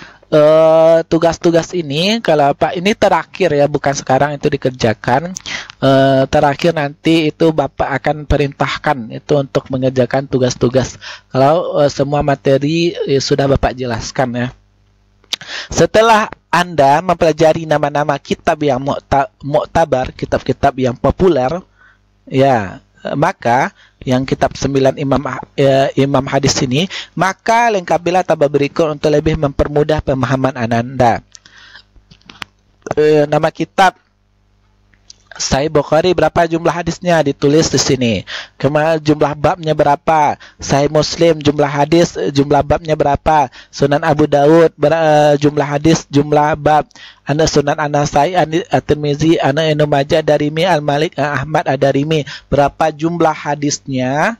tugas-tugas ini kalau ini terakhir ya, bukan sekarang itu dikerjakan. Terakhir nanti itu Bapak akan perintahkan itu untuk mengerjakan tugas-tugas. Kalau semua materi sudah Bapak jelaskan ya. Setelah Anda mempelajari nama-nama kitab yang mu'tabar, kitab-kitab yang populer, ya, maka yang kitab 9 imam hadis ini, maka lengkapilah tabel berikut untuk lebih mempermudah pemahaman Anda. Nama kitab Sahih Bukhari berapa jumlah hadisnya, ditulis di sini. Kemudian jumlah babnya berapa? Sahih Muslim jumlah hadis, jumlah babnya berapa? Sunan Abu Daud jumlah hadis, jumlah bab. Ana Sunan An-Nasai, At-Tirmizi, Ana Ibnu Majah, Darimi, Al-Malik, Ahmad, Ad-Darimi. Berapa jumlah hadisnya?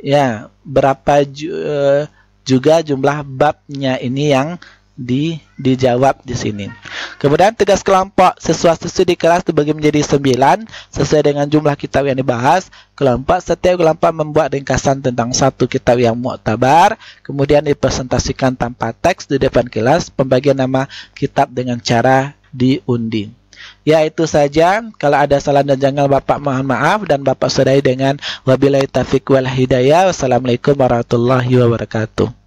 Ya, berapa juga jumlah babnya, ini yang dijawab di sini. Kemudian tugas kelompok siswa-siswi di kelas dibagi menjadi 9 sesuai dengan jumlah kitab yang dibahas. Setiap kelompok membuat ringkasan tentang satu kitab yang muktabar, kemudian dipresentasikan tanpa teks di depan kelas. Pembagian nama kitab dengan cara diundi. Ya, itu saja. Kalau ada salah dan janggal, Bapak mohon maaf, dan Bapak sudahi dengan wabillahi taufiq wal hidayah. Wassalamualaikum warahmatullahi wabarakatuh.